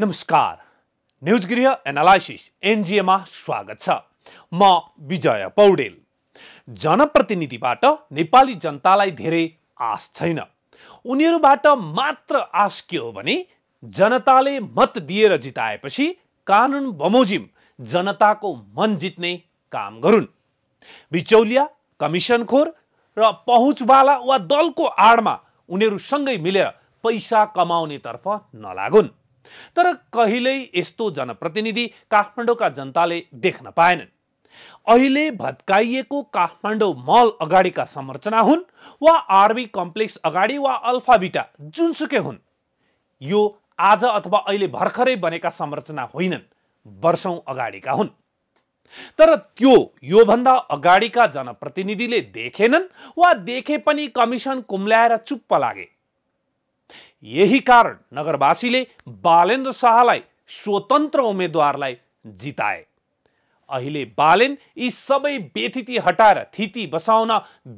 नमस्कार, न्यूज गृह एनालाइसिस एनजिएमा स्वागत छ। म विजय पौडेल। जनप्रतिनिधिबाट नेपाली जनतालाई धेरै आश छैन। उनीहरूबाट मात्र आश के हो भने जनताले मत दिएर जिताएपछि कानुन बमोजिम जनताको मन जित्ने काम गरून्। बिचौलिया, कमिसनखोर र पहुँचवाला वा दलको आडमा उनीहरू सँगै मिलेर पैसा कमाउनेतर्फ नलागुन्। तर कहिल्यै यस्तो जनप्रतिनिधि काठमाडौँका जनताले देख्न पाएनन्। अहिले भत्काइएको काठमाडौँ मल अगाडिका संरचना हुन् वा आरबी कम्प्लेक्स अगाडि वा अल्फाबिटा जुनसुकै हुन्, यो आज अथवा अहिले भर्खरै बनेका संरचना होइनन्, वर्षौं अगाडिका हुन्। तर योभन्दा अगाडिका जनप्रतिनिधिले देखेनन् वा देखे पनि कमिसन कुम्ल्याएर चुप्प लागे। यही कारण नगरवासीले बालेन्द्र शाहलाई स्वतन्त्र उम्मेदवारलाई जिताए। अहिले बालेन यी सबै बेथिति हटाएर थिति बसाउन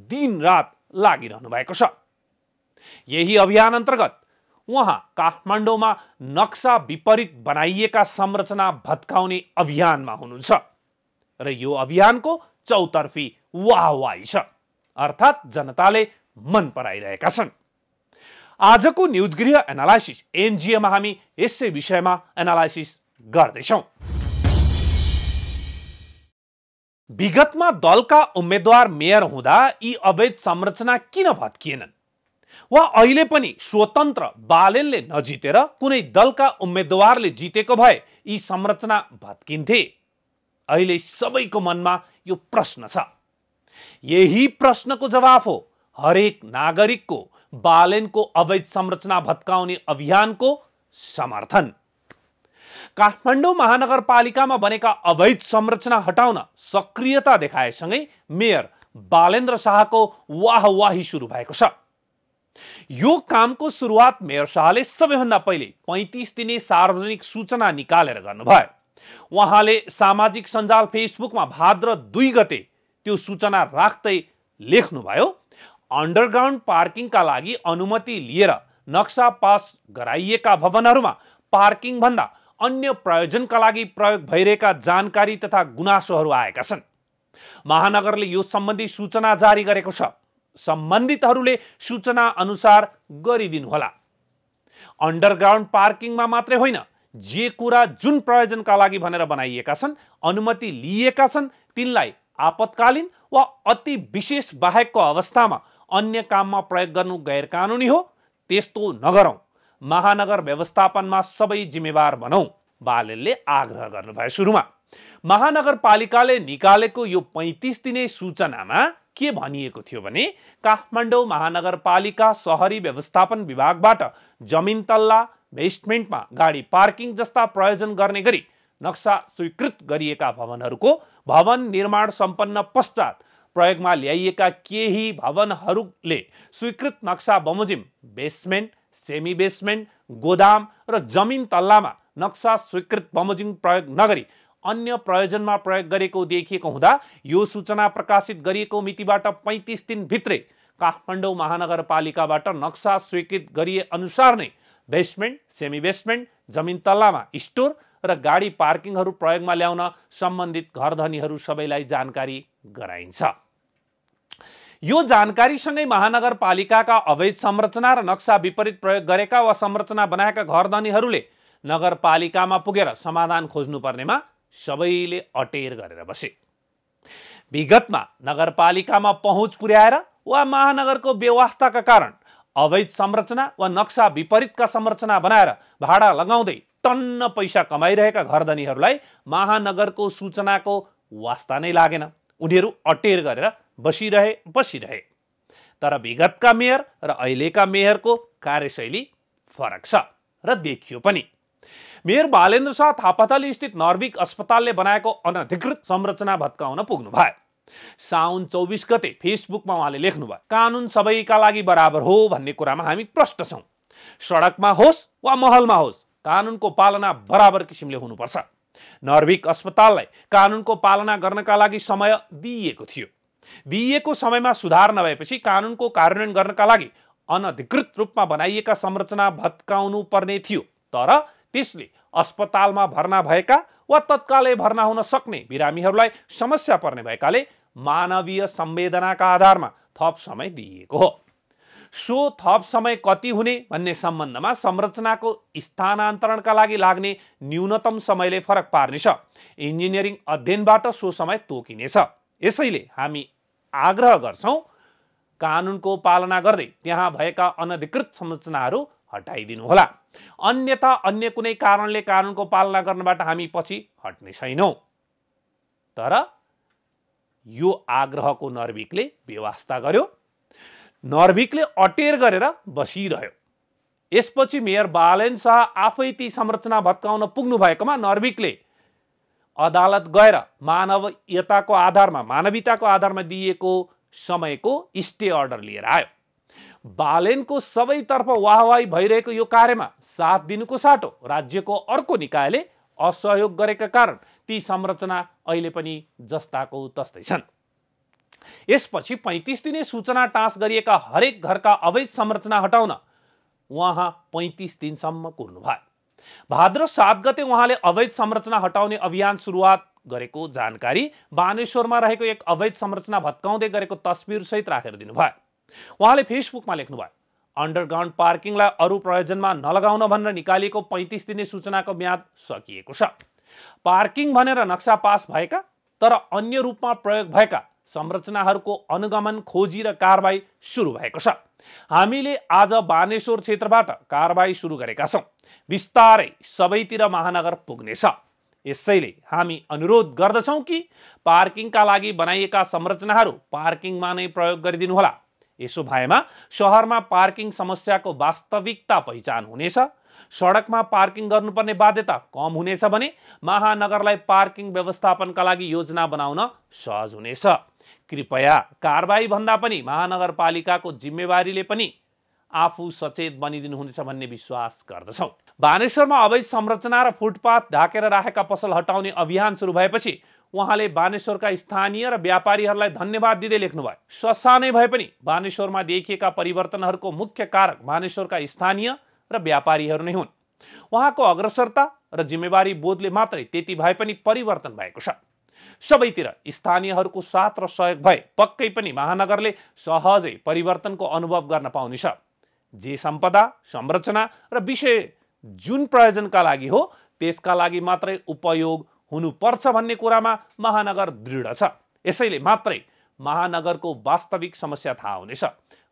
दिनरात लागिरहनु भएको छ। यही अभियान अन्तर्गत उहाँ काठमाडौँमा नक्सा विपरीत बनाइएका संरचना भत्काउने अभियानमा हुनुहुन्छ र यो अभियानको चौतर्फी वाहवाही छ, अर्थात् जनताले मन पराइरहेका छन्। आजको न्यूज गृह एनालाइसिस एनजिएमा हामी यसै विषयमा एनालाइसिस गर्दैछौं। विगतमा दलका उम्मेदवार मेयर हुँदा यी अवैध संरचना किन भत्किएनन्? वा अहिले पनि स्वतन्त्र बालेनले नजितेर कुनै दलका उम्मेदवारले जितेको भए यी संरचना भत्किन्थे? अहिले सबैको मनमा यो प्रश्न छ। यही प्रश्नको जवाफ हो हरेक नागरिकको बालेनको अवैध संरचना भत्काउने अभियानको समर्थन। काठमाडौँ महानगरपालिकामा बनेका अवैध संरचना हटाउन सक्रियता देखाएसँगै मेयर बालेन्द्र शाहको वाहवाही सुरु भएको छ। यो कामको सुरुवात मेयर शाहले सबैभन्दा पहिले 35 दिने सार्वजनिक सूचना निकालेर गर्नुभयो। उहाँले सामाजिक सञ्जाल फेसबुकमा भाद्र 2 गते त्यो सूचना राख्दै लेख्नुभयो, अन्डरग्राउन्ड पार्किङका लागि अनुमति लिएर नक्सा पास गराइएका भवनहरूमा पार्किङ भन्दा अन्य प्रयोजनका लागि प्रयोग भइरहेका जानकारी तथा गुनासोहरू आएका छन्। महानगरले यो सम्बन्धी सूचना जारी गरेको छ। सम्बन्धितहरूले सूचना अनुसार गरिदिनुहोला। अन्डरग्राउन्ड पार्किङमा मात्रै होइन, जे कुरा जुन प्रयोजनका लागि भनेर बनाइएका छन्, अनुमति लिएका छन्, तिनलाई आपतकालीन वा अति विशेष बाहेकको अवस्थामा अन्य काममा प्रयोग गर्नु गैर कानुनी हो। त्यस्तो नगरौं, महानगर व्यवस्थापनमा सबै जिम्मेवार बनौं, बालेनले आग्रह गर्नुभयो। सुरुमा महानगरपालिकाले निकालेको यो 35 दिने सूचनामा के भनिएको थियो भने काठमाडौँ महानगरपालिका शहरी व्यवस्थापन विभागबाट जमिन तल्ला बेसमेन्टमा गाडी पार्किङ जस्ता प्रयोजन गर्ने गरी नक्सा स्वीकृत गरिएका भवनहरूको भवन निर्माण सम्पन्न पश्चात प्रयोगमा ल्याइएका केही भवनहरूले स्वीकृत नक्सा बमोजिम बेसमेन्ट, सेमी बेसमेन्ट, गोदाम र जमिन तल्लामा नक्सा स्वीकृत बमोजिम प्रयोग नगरी अन्य प्रयोजनमा प्रयोग गरेको देखिएको हुँदा यो सूचना प्रकाशित गरिएको मितिबाट 35 दिन भित्रै काठमाडौँ महानगरपालिकाबाट नक्सा स्वीकृत गरिए अनुसार नै बेसमेन्ट, सेमी बेसमेन्ट, जमिन तल्लामा स्टोर र गाडी पार्किङहरू प्रयोगमा ल्याउन सम्बन्धित घरधनीहरू सबैलाई जानकारी गराइन्छ। यो जानकारीसँगै महानगरपालिकाका अवैध संरचना र नक्सा विपरीत प्रयोग गरेका वा संरचना बनाएका घरधनीहरूले नगरपालिकामा पुगेर समाधान खोज्नुपर्नेमा सबैले अटेर गरेर बसे। विगतमा नगरपालिकामा पहुँच पुर्याएर वा महानगरको व्यवस्थाका कारण अवैध संरचना वा नक्सा विपरीतका संरचना बनाएर भाडा लगाउँदै टन्न पैसा कमाइरहेका घरधनीहरूलाई महानगरको सूचनाको वास्ता नै लागेन। उनीहरू अटेर गरेर बसिरहे। तर विगतका मेयर र अहिलेका मेयरको कार्यशैली फरक छ र देखियो पनि। मेयर बालेन्द्र शाह थापाथली स्थित नर्भिक अस्पतालले बनाएको अनधिकृत संरचना भत्काउन पुग्नु भयो। साउन 24 गते फेसबुकमा उहाँले लेख्नुभयो, कानुन सबैका लागि बराबर हो भन्ने कुरामा हामी प्रष्ट छौं। सडकमा होस् वा महलमा होस्, कानुनको पालना बराबर किसिमले हुनुपर्छ। नर्भिक अस्पताललाई कानुनको पालना गर्नका लागि समय दिइएको थियो। दिइएको समयमा सुधार नभएपछि कानुनको कार्यान्वयन गर्नका लागि अनधिकृत रूपमा बनाइएका संरचना भत्काउनु पर्ने थियो। तर त्यसले अस्पतालमा भर्ना भएका वा तत्कालै भर्ना हुन सक्ने बिरामीहरूलाई समस्या पर्ने भएकाले मानवीय संवेदनाका आधारमा थप समय दिइएको हो। सो थप समय कति हुने भन्ने सम्बन्धमा संरचनाको स्थानान्तरणका लागि लाग्ने न्यूनतम समयले फरक पार्नेछ। इन्जिनियरिङ अध्ययनबाट सो समय तोकिनेछ। यसैले हामी आग्रह गर्छौं कानुनको पालना गर्दै त्यहाँ भएका अनधिकृत संरचनाहरू हटाइदिनुहोला। अन्यथा अन्य कुनै कारणले कानुनको पालना गर्नबाट हामी पछि हट्ने छैनौं। तर यो आग्रहको नर्भिकले बेवास्ता गर्यो। नर्भिकले अटेर गरेर बसिरह्यो। यसपछि मेयर बालेन शाह आफै ती संरचना भत्काउन पुग्नु भएकोमा नर्भिकले अदालत गएर मानवीयताको आधारमा दिएको समयको स्टे अर्डर लिएर आयो। बालेनको सबैतर्फ वाहवाही भइरहेको यो कार्यमा साथ दिनुको साटो राज्यको अर्को निकायले असहयोग गरेका कारण ती संरचना अहिले पनि जस्ताको तस्तै छन्। यसपछि 35 दिने सूचना टाँस गरिएका हरेक घरका अवैध संरचना हटाउन उहाँ 35 दिनसम्म कुर्नुभयो। भाद्र 7 गते उहाँले अवैध संरचना हटाउने अभियान सुरुवात गरेको जानकारी बानेश्वरमा रहेको एक अवैध संरचना भत्काउँदै गरेको तस्बिर सहित राखेर दिनुभयो। उहाँले फेसबुकमा लेख्नुभयो, अन्डरग्राउन्ड पार्किङलाई अरू प्रयोजनमा नलगाउन भनेर निकालिएको 35 दिने सूचनाको म्याद सकिएको छ। पार्किङ भनेर नक्सा पास भएका तर अन्य रूपमा प्रयोग भएका संरचनाहरूको अनुगमन, खोजी र कारबाही सुरु भएको छ। हामीले आज बानेश्वर क्षेत्रबाट कारबाही सुरु गरेका छौं। बिस्तारै सबैतिर महानगर पुग्नेछ। यसैले हामी अनुरोध गर्दछौं कि पार्किङका लागि बनाइएका संरचनाहरू पार्किङमा नै प्रयोग गरिदिनुहोला। यसो भएमा शहरमा पार्किङ समस्याको वास्तविकता पहिचान हुनेछ। सडकमा पार्किङ गर्नुपर्ने बाध्यता कम हुनेछ भने महानगरलाई पार्किङ व्यवस्थापनका लागि योजना बनाउन सहज हुनेछ। कृपया कारबाही भन्दा पनि महानगरपालिकाको जिम्मेवारीले पनि आफू सचेत बनिदिनुहुनेछ भन्ने विश्वास गर्दछौं। बानेश्वरमा अवैध संरचना र फुटपाथ ढाकेर राखेका पसल हटाउने अभियान सुरु भएपछि उहाँले बानेश्वरका स्थानीय र व्यापारीहरूलाई धन्यवाद दिँदै लेख्नुभयो, ससानै भए पनि बानेश्वरमा देखिएका परिवर्तनहरूको मुख्य कारक बानेश्वरका स्थानीय र व्यापारीहरू नै हुन्। उहाँको अग्रसरता र जिम्मेवारी बोधले मात्रै त्यति भए पनि परिवर्तन भएको छ। सबैतिर स्थानीयहरूको साथ र सहयोग भए पक्कै पनि महानगरले सहजै परिवर्तनको अनुभव गर्न पाउनेछ। जे सम्पदा, संरचना र विषय जुन प्रयोजनका लागि हो त्यसका लागि मात्रै उपयोग हुनुपर्छ भन्ने कुरामा महानगर दृढ छ। यसैले मात्रै महानगरको वास्तविक समस्या थाहा हुनेछ,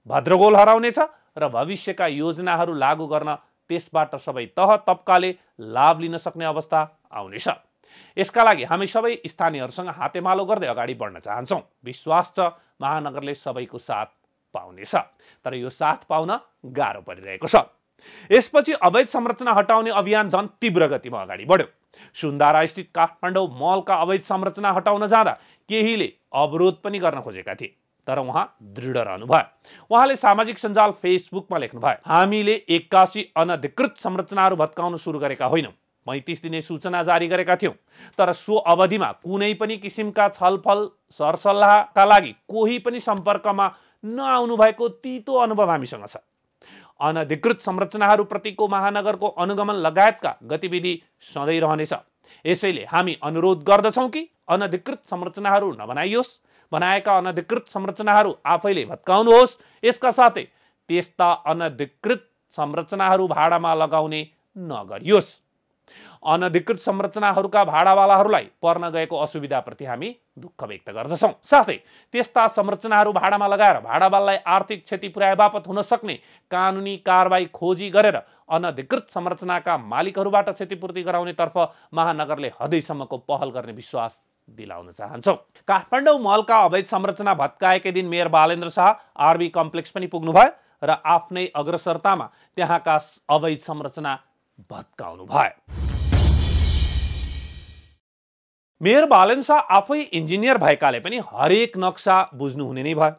भद्रगोल हराउनेछ र भविष्यका योजनाहरू लागू गर्न त्यसबाट सबै तह तब्काले लाभ लिन सक्ने अवस्था आउनेछ। यसका लागि हामी सबै स्थानीयहरूसँग हातेमालो गर्दै अगाडि बढ्न चाहन्छौँ। विश्वास छ महानगरले सबैको साथ पाउनेछ। तर यो साथ पाउन गाह्रो परिरहेको छ। यसपछि अवैध संरचना हटाउने अभियान झन् तीव्र गतिमा अगाडि बढ्यो। सुन्दारा स्थित काठमाडौँ मलका अवैध संरचना हटाउन जाँदा केहीले अवरोध पनि गर्न खोजेका थिए, तर उहाँ दृढ रहनुभयो। उहाँले सामाजिक सञ्जाल फेसबुकमा लेख्नुभयो, हामीले 81 अनधिकृत संरचनाहरू भत्काउन सुरु गरेका होइनौँ। 35 दिने सूचना जारी गरेका थियौं, तर सो अवधिमा कुनै पनि किसिमका छलफल सरसल्लाहका लागि कोही पनि सम्पर्कमा नआउनु भएको तीतो अनुभव हामीसँग छ। अनधिकृत संरचनाहरूप्रतिको महानगरको अनुगमन लगायतका गतिविधि सधैँ रहनेछ। यसैले हामी अनुरोध गर्दछौं कि अनधिकृत संरचनाहरू नबनाइयोस्, बनाएका अनधिकृत संरचनाहरू आफैले भत्काउनुहोस्। यसका साथै त्यस्ता अनधिकृत संरचनाहरू भाडामा लगाउने नगरियोस्। अनधिकृत संरचनाहरूका भाडावालाहरूलाई पर्न गएको असुविधाप्रति हामी दुःख व्यक्त गर्दछौं। साथै त्यस्ता संरचनाहरू भाडामा लगाएर भाडावाललाई आर्थिक क्षति पुर्याए बापत हुन सक्ने कानुनी कारबाही खोजी गरेर अनधिकृत संरचनाका मालिकहरूबाट क्षतिपूर्ति गराउनेतर्फ महानगरले हदैसम्मको पहल गर्ने विश्वास दिलाउन चाहन्छौं। काठमाडौँ मलका अवैध संरचना भत्काएकै दिन mayor Balendra Shah RB complex पनि पुग्नुभयो र आफ्नै अग्रसरतामा त्यहाँका अवैध संरचना भत्काउनु भयो। मेयर बालेन्द्र शाह आफै इन्जिनियर भएकाले पनि हरेक नक्सा बुझ्नुहुने नै भयो।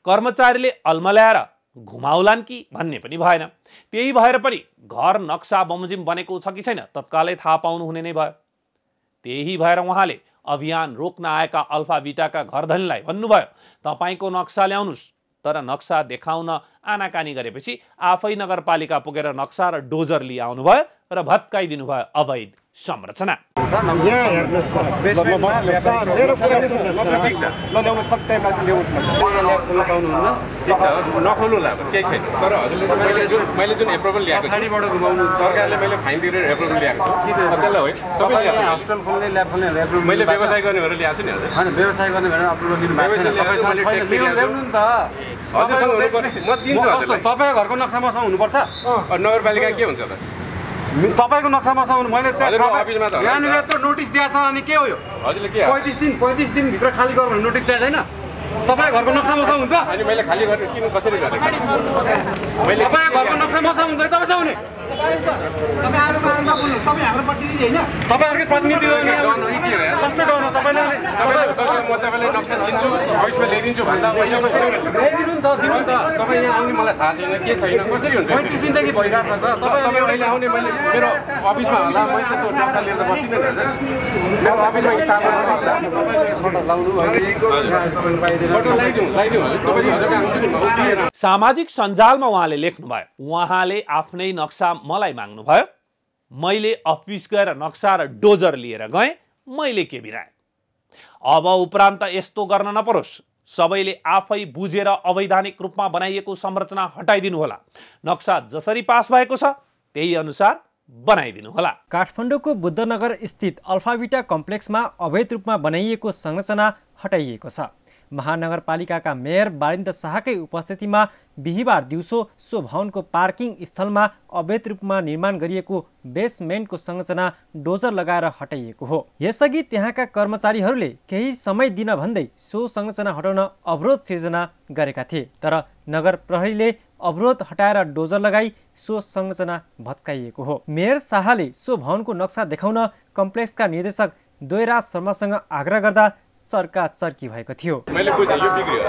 कर्मचारीले अल्मल्याएर घुमाउलान् कि भन्ने पनि भएन। त्यही भएर पनि घर नक्सा बमोजिम बनेको छ कि छैन तत्कालै थाहा पाउनुहुने नै भयो। त्यही भएर उहाँले अभियान रोक्न आएका अल्फा बिटाका घरधनीलाई भन्नुभयो, तपाईको नक्सा ल्याउनुस्, तर नक्सा देखाउन आनाकानी गरेपछि आफै नगरपालिका पुगेर नक्सा र डोजर लिइ आउनुभयो र भत्काइदिनु भयो अवैध संरचना। नखोल्नुला केही छैन, तर हजुरले मैले जुन एप्रुभल ल्याएको छु सरकारले मैले फाइन तिरेर एप्रुभल ल्याएको छु त्यसलाई होइन सबै हस्पिटल खोल्ने ल्याब खोल्ने एप्रुभल मैले व्यवसाय गर्ने भनेर ल्याएको छु नि हजुर। हैन व्यवसाय गर्ने भनेर एप्रुभल लिनु भएको छैन, तपाईसँग छैन ल्याउनु नि त। हजुरसँग हुनुपर्छ, म दिन्छु हजुरलाई। तपाईको घरको नक्सा मसँग हुनुपर्छ। नगरपालिका के हुन्छ त? तपाईको नक्सा मसँग हुनु मैले हजुरको अफिसमा त यहाँनिर त नोटिस दिएको छ अनि के हो यो? हजुरले के 35 दिन भित्र खाली गर भनेर नोटिस दिएको छैन? तपाईको घरको नक्सा मसँग हुन्छ? अनि मैले खाली गर्ने किन कसरी गरेको? मैले तपाईको घरको नक्सा मसँग हुन्छ तपाईसँग हुने? तपाईँ आएर बोल्नुहोस्, तपाईँ हाम्रो प्रतिनिधि होइन? तपाईहरुकै प्रतिनिधि हो नि कस्तो डर हो तपाईले? म तपाईँलाई नक्सा दिन्छु, भोइसमा ल्याइदिन्छु भन्दा मैले कसरी ल्याइदिनु नि त दिनु नि त। तपाईँ यहाँ आउने मलाई थाहा छैन के छैन कसरी हुन्छ? 35 दिनदेखि भइरहेको छ त। तपाईँ अहिले आउने मैले मेरो अफिसमा होला, मैले त्यो नक्सा लिएर त बस्दिनँ नि हजुर। मेरो अफिसमा स्टाफहरू लाउनु फोटो लगाइदिउँ हजुर। तपाईँ हजुर आउँछु नि म उभिएर। सामाजिक सञ्जालमा उहाँले लेख्नुभयो, उहाँले आफ्नै नक्सा मलाई माग्नुभयो, मैले अफिस गएर नक्सा र डोजर लिएर गएँ, मैले के बिराएँ। अब उपरान्त यस्तो गर्न नपरोस्, सबैले आफै बुझेर अवैधानिक रूपमा बनाइएको संरचना हटाइदिनु होला। नक्सा जसरी पास भएको छ त्यही अनुसार बनाइदिनु होला। काठमाडौँको बुद्धनगर स्थित अल्फाभिटा कम्प्लेक्समा अवैध रूपमा बनाइएको संरचना हटाइएको छ। महानगरपालिकाका मेयर बालिन्द शाहकै उपस्थितिमा बिहिबार दिउँसो सो भवनको पार्किङ स्थलमा अवैध रूपमा निर्माण गरिएको बेसमेन्टको संरचना डोजर लगाएर हटाइएको हो। यसअघि त्यहाँका कर्मचारीहरूले केही समय दिन भन्दै सो संरचना हटाउन अवरोध सिर्जना गरेका थिए, तर नगर प्रहरीले अवरोध हटाएर डोजर लगाई सो संरचना भत्काइएको हो। मेयर शाहले सो भवनको नक्सा देखाउन कम्प्लेक्सका निर्देशक द्वयराज शर्मासँग आग्रह गर्दा चर्का चर्की भएको थियो। मैले बुझेँ यो बिग्रियो,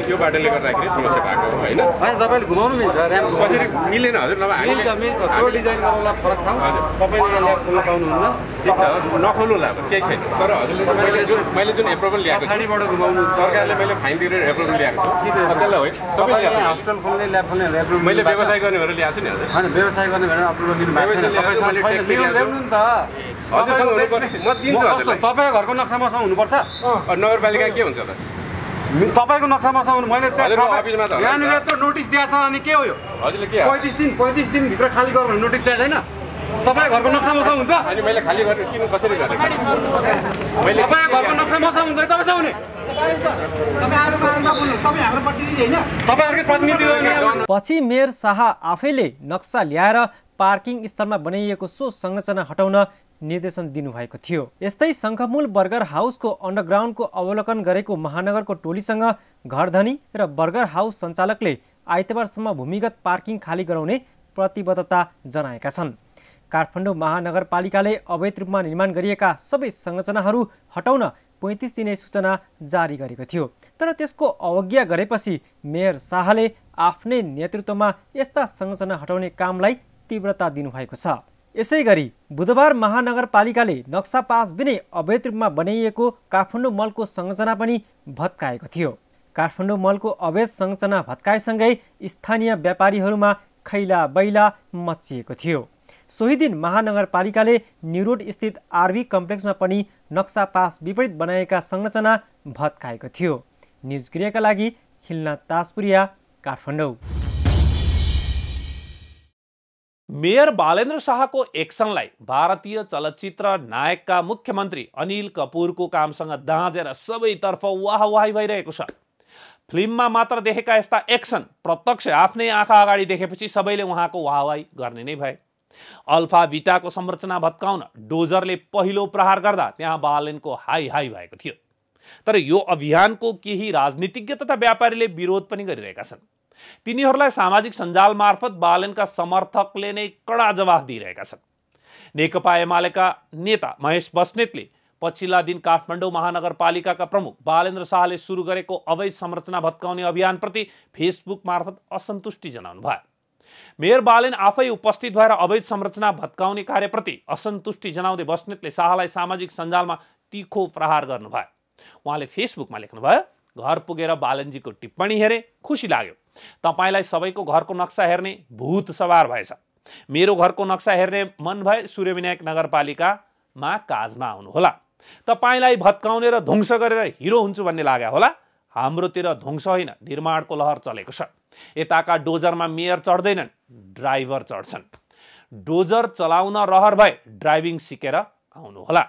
यो बाटोले गर्दाखेरि समस्या भएको हो होइन? हैन तपाईले घुमाउनु मिल्छ र्याम्प कसरी मिलेन हजुर? नभए मिल्छ त्यो डिजाइन गर्नलाई फरक छ। तपाईले ल्याब खोल्न पाउनुहुन्न। ठिक छ नखोल्नुला केही छैन, तर हजुरले मैले जुन एप्रुभल ल्याएको छु पछाडीबाट घुमाउनु सरकारले मैले फाइन तिरेर एप्रुभल ल्याएको छु त्यसलाई होइन सबै हस्पिटल खोल्ने ल्याब खोल्ने एप्रुभल मैले व्यवसाय गर्ने भनेर ल्याएको छु नि हजुर। हैन व्यवसाय गर्ने भनेर एप्रुभल लिनु भएको छैन, तपाईसँग छैन ल्याउनु नि त। हजुरसँग हुनुपर्छ, म दिन्छु हजुरलाई। तपाईको घरको नक्सा मसँग हुनुपर्छ। नगरपालिका के हुन्छ त? तपाईको नक्सा मसँग हुनु मैले हजुरको अफिसमा त यहाँनिर त नोटिस दिएको छ अनि के हो यो? हजुरले के 35 दिन भित्र खाली गर भनेर नोटिस दिएको छैन? तपाईको घरको नक्सा मसँग हुन्छ? अनि मैले खाली गर्ने किन कसरी गरेको? मैले तपाईको घरको नक्सा मसँग हुन्छ तपाईसँग हुने? तपाईँ आएर बोल्नुहोस्, तपाईँ हाम्रो प्रतिनिधि होइन? तपाईहरुकै प्रतिनिधि हो नि। पछि मेयर शाह आफैले नक्सा ल्याएर पार्किङ स्थलमा बनाइएको सो संरचना हटाउन निर्देशन दिनुभएको थियो। यस्तै शङ्खमूल बर्गर हाउसको अन्डरग्राउन्डको अवलोकन गरेको महानगरको टोलीसँग घरधनी र बर्गर हाउस सञ्चालकले आइतबारसम्म भूमिगत पार्किङ खाली गराउने प्रतिबद्धता जनाएका छन्। काठमाडौँ महानगरपालिकाले अवैध रूपमा निर्माण गरिएका सबै संरचनाहरू हटाउन 35 दिने सूचना जारी गरेको थियो, तर त्यसको अवज्ञा गरेपछि मेयर शाहले आफ्नै नेतृत्वमा यस्ता संरचना हटाउने कामलाई तीव्रता दिनुभएको छ। यसैगरी बुधबार महानगरपालिकाले नक्सा पास बिनै अवैध रूपमा बनाइएको काठमाडौँ मलको संरचना पनि भत्काएको थियो। काठमाडौँ मलको अवैध संरचना भत्काएसँगै स्थानीय व्यापारीहरूमा खैला बैला मचिएको थियो। सोही दिन महानगरपालिकाले न्युरोड स्थित आरबी कम्प्लेक्समा पनि नक्सा पास विपरीत बनाएका संरचना भत्काएको थियो। न्युज गृहका लागि खिलनाथ ताजपुरिया, काठमाडौँ। मेयर बालेन्द्र शाहको एक्सनलाई भारतीय चलचित्र नायकका मुख्यमन्त्री अनिल कपुरको कामसँग दाँजेर सबैतर्फ वाहवाही भइरहेको छ। फिल्ममा मात्र देखेका यस्ता एक्सन प्रत्यक्ष आफ्नै आँखा अगाडि देखेपछि सबैले उहाँको वाहवाही गर्ने नै भए। अल्फा भिटाको संरचना भत्काउन डोजरले पहिलो प्रहार गर्दा त्यहाँ बालेनको हाई हाई भएको थियो, तर यो अभियानको केही राजनीतिज्ञ तथा व्यापारीले विरोध पनि गरिरहेका छन्। तिनीहरूलाई सामाजिक सञ्जाल मार्फत बालेनका समर्थकले नै कडा जवाफ दिइरहेका छन्। नेकपा एमालेका नेता महेश बस्नेतले पछिल्ला दिन काठमाडौँ महानगरपालिकाका प्रमुख बालेन्द्र शाहले सुरु गरेको अवैध संरचना भत्काउने अभियानप्रति फेसबुक मार्फत असन्तुष्टि जनाउनु भयो। मेयर बालेन आफै उपस्थित भएर अवैध संरचना भत्काउने कार्यप्रति असन्तुष्टि जनाउँदै बस्नेतले शाहलाई सामाजिक सञ्जालमा तीखो प्रहार गर्नुभयो। उहाँले फेसबुकमा लेख्नुभयो, घर पुगेर बालनजीको टिप्पणी हेरे खुसी लाग्यो। तपाईलाई सबैको घरको नक्सा हेर्ने भूत सवार भएछ। मेरो घरको नक्सा हेर्ने मन भए सूर्यविनायक नगरपालिकामा काजमा आउनुहोला। तपाईलाई भत्काउने र ध्वंस गरेर हिरो हुन्छु भन्ने लाग्यो होला। हाम्रोतिर ध्वंस होइन, निर्माणको लहर चलेको छ। यताका डोजरमा मेयर चढ्दैनन्, ड्राइभर चढ्छन्। डोजर चलाउन रहर भए ड्राइभिङ सिकेर आउनुहोला।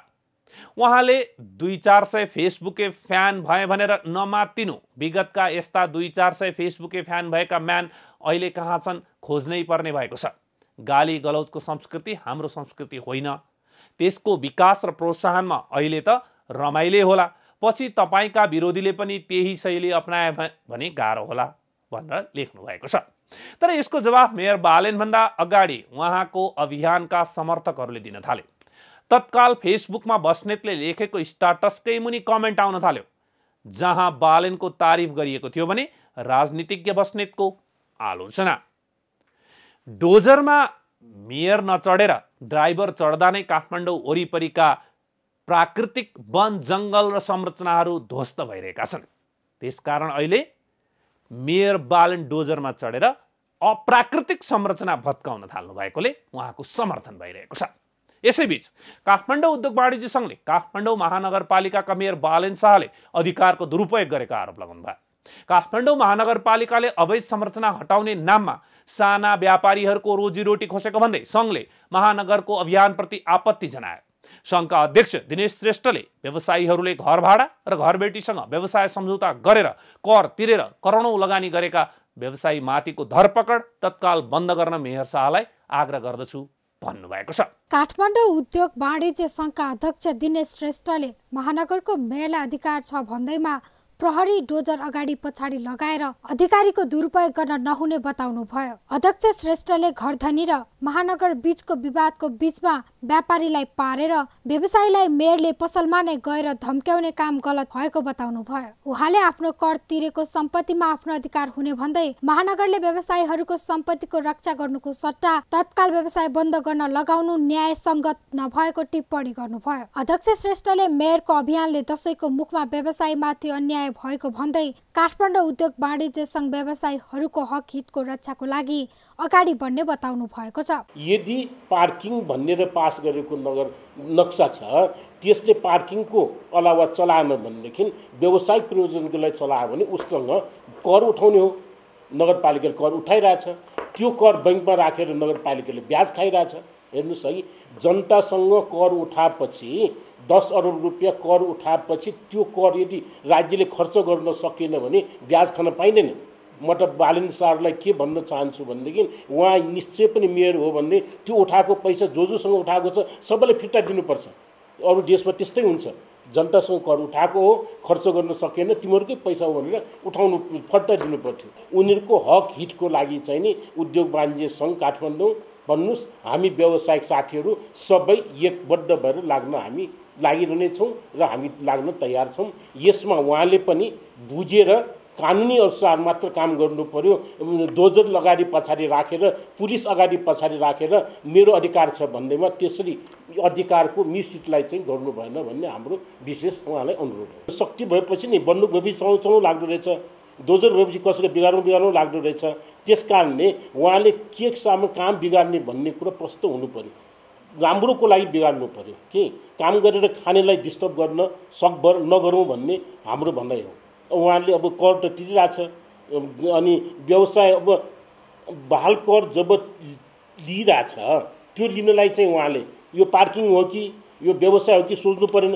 उहाँले 200-400 फेसबुके फ्यान भए भनेर नमात्तिनु। विगतका यस्ता 200-400 फेसबुके फ्यान भएका म्यान अहिले कहाँ छन् खोज्नै पर्ने भएको छ। गाली गलौजको संस्कृति हाम्रो संस्कृति होइन। त्यसको विकास र प्रोत्साहनमा अहिले त रमाइले होला, पछि तपाईका विरोधीले पनि त्यही शैली अपनाए भने गाह्रो होला भनेर लेख्नु भएको छ। तर यसको जवाफ मेयर बालेनभन्दा अगाडि उहाँको अभियानका समर्थकहरूले दिन थाले। तत्काल फेसबुकमा बस्नेतले लेखेको स्टाटसकै मुनि कमेन्ट आउन थाल्यो, जहाँ बालेनको तारिफ गरिएको थियो भने राजनीतिज्ञ बस्नेतको आलोचना। डोजरमा मेयर नचढेर ड्राइभर चढ्दा नै काठमाडौँ वरिपरिका प्राकृतिक वन जङ्गल र संरचनाहरू ध्वस्त भइरहेका छन्। त्यसकारण अहिले मेयर बालेन डोजरमा चढेर अप्राकृतिक संरचना भत्काउन थाल्नु भएकोले उहाँको समर्थन भइरहेको छ। यसैबीच काठमाडौँ उद्योग वाणिज्य सङ्घले काठमाडौँ महानगरपालिकाका मेयर बालेन शाहले अधिकारको दुरुपयोग गरेको आरोप लगाउनु भयो। काठमाडौँ महानगरपालिकाले अवैध संरचना हटाउने नाममा साना व्यापारीहरूको रोजीरोटी खोसेको भन्दै सङ्घले महानगरको अभियानप्रति आपत्ति जनायो। सङ्घका अध्यक्ष दिनेश श्रेष्ठले व्यवसायीहरूले घर भाडा र घरबेटीसँग व्यवसाय सम्झौता गरेर कर तिरेर करोडौँ लगानी गरेका व्यवसायी माथिको धरपकड तत्काल बन्द गर्न मेयर शाहलाई आग्रह गर्दछु भन्नुभएको छ। काठमाडौँ उद्योग वाणिज्य सङ्घका अध्यक्ष दिनेश श्रेष्ठले महानगरको मेयरलाई अधिकार छ भन्दैमा प्रहरी डोजर अगाडि पछाडि लगाएर अधिकारीको दुरुपयोग गर्न नहुने बताउनु भयो। अध्यक्ष श्रेष्ठले घरधनी र महानगर बीचको विवादको बीचमा व्यापारीलाई पारेर व्यवसायीलाई मेयरले पसलमा नै गएर धम्क्याउने काम गलत भएको बताउनु भयो। उहाँले आफ्नो कर तिरेको सम्पत्तिमा आफ्नो अधिकार हुने भन्दै महानगरले व्यवसायीहरूको सम्पत्तिको रक्षा गर्नुको सट्टा तत्काल व्यवसाय बन्द गर्न लगाउनु न्यायसङ्गत नभएको टिप्पणी गर्नुभयो। अध्यक्ष श्रेष्ठले मेयरको अभियानले दशैंको मुखमा व्यवसायीमाथि अन्याय भएको भन्दै काठमाडौँ उद्योग वाणिज्य सङ्घ व्यवसायीहरूको हक हितको रक्षाको लागि अगाडि बढ्ने बताउनु भएको छ। यदि पार्किङ भनेर पास गरेको नगर नक्सा छ त्यसले पार्किङको अलावा चलाएन भनेदेखि व्यवसायिक प्रयोजनको लागि चलायो भने उसँग कर उठाउने हो। नगरपालिकाले कर उठाइरहेछ, त्यो कर बैङ्कमा राखेर नगरपालिकाले ब्याज खाइरहेछ। हेर्नुहोस् है, जनतासँग कर उठाएपछि 10 अरब रुपियाँ कर उठाएपछि त्यो कर यदि राज्यले खर्च गर्न सकेन भने ब्याज खान पाइँदैन। म त बालेन सरलाई के भन्न चाहन्छु भनेदेखि उहाँ निश्चय पनि मेयर हो भने त्यो उठाएको पैसा जोसँग उठाएको छ सबैले फिर्ता दिनुपर्छ। अरू देशमा त्यस्तै हुन्छ, जनतासँग कर उठाएको हो खर्च गर्न सकेन तिमीहरूकै पैसा हो भनेर उठाउनु फर्ता दिनु पर्थ्यो। उनीहरूको हक हितको लागि चाहिँ नि उद्योग वाणिज्य सङ्घ काठमाडौँ भन्नुहोस् हामी व्यावसायिक साथीहरू सबै एकबद्ध भएर हामी लागिरहनेछौँ र हामी लाग्न तयार छौँ। यसमा उहाँले पनि बुझेर कानुनी अनुसार मात्र काम गर्नु पर्यो। डोजर अगाडि पछाडि राखेर पुलिस अगाडि पछाडि राखेर मेरो अधिकार छ भन्दैमा त्यसरी अधिकारको मिसयुजलाई चाहिँ गर्नु भएन भन्ने हाम्रो विशेष उहाँलाई अनुरोध हो। शक्ति भएपछि नि बन्दुक भएपछि चलाउनु लाग्दो रहेछ, डोजर भएपछि कसैको बिगार्नु लाग्दो रहेछ। त्यस कारणले उहाँले के सामु काम बिगार्ने भन्ने कुरा प्रष्ट हुनु पर्यो, राम्रोको लागि बिगार्नु पर्यो कि काम गरेर खानेलाई डिस्टर्ब गर्न सकभर नगरौँ भन्ने हाम्रो भनाइ हो। उहाँले अब कर त तिरिरहेछ अनि व्यवसाय अब बहाल कर जब लिइरहेछ त्यो लिनलाई चाहिँ उहाँले यो पार्किङ हो कि यो व्यवसाय हो कि सोच्नु परेन।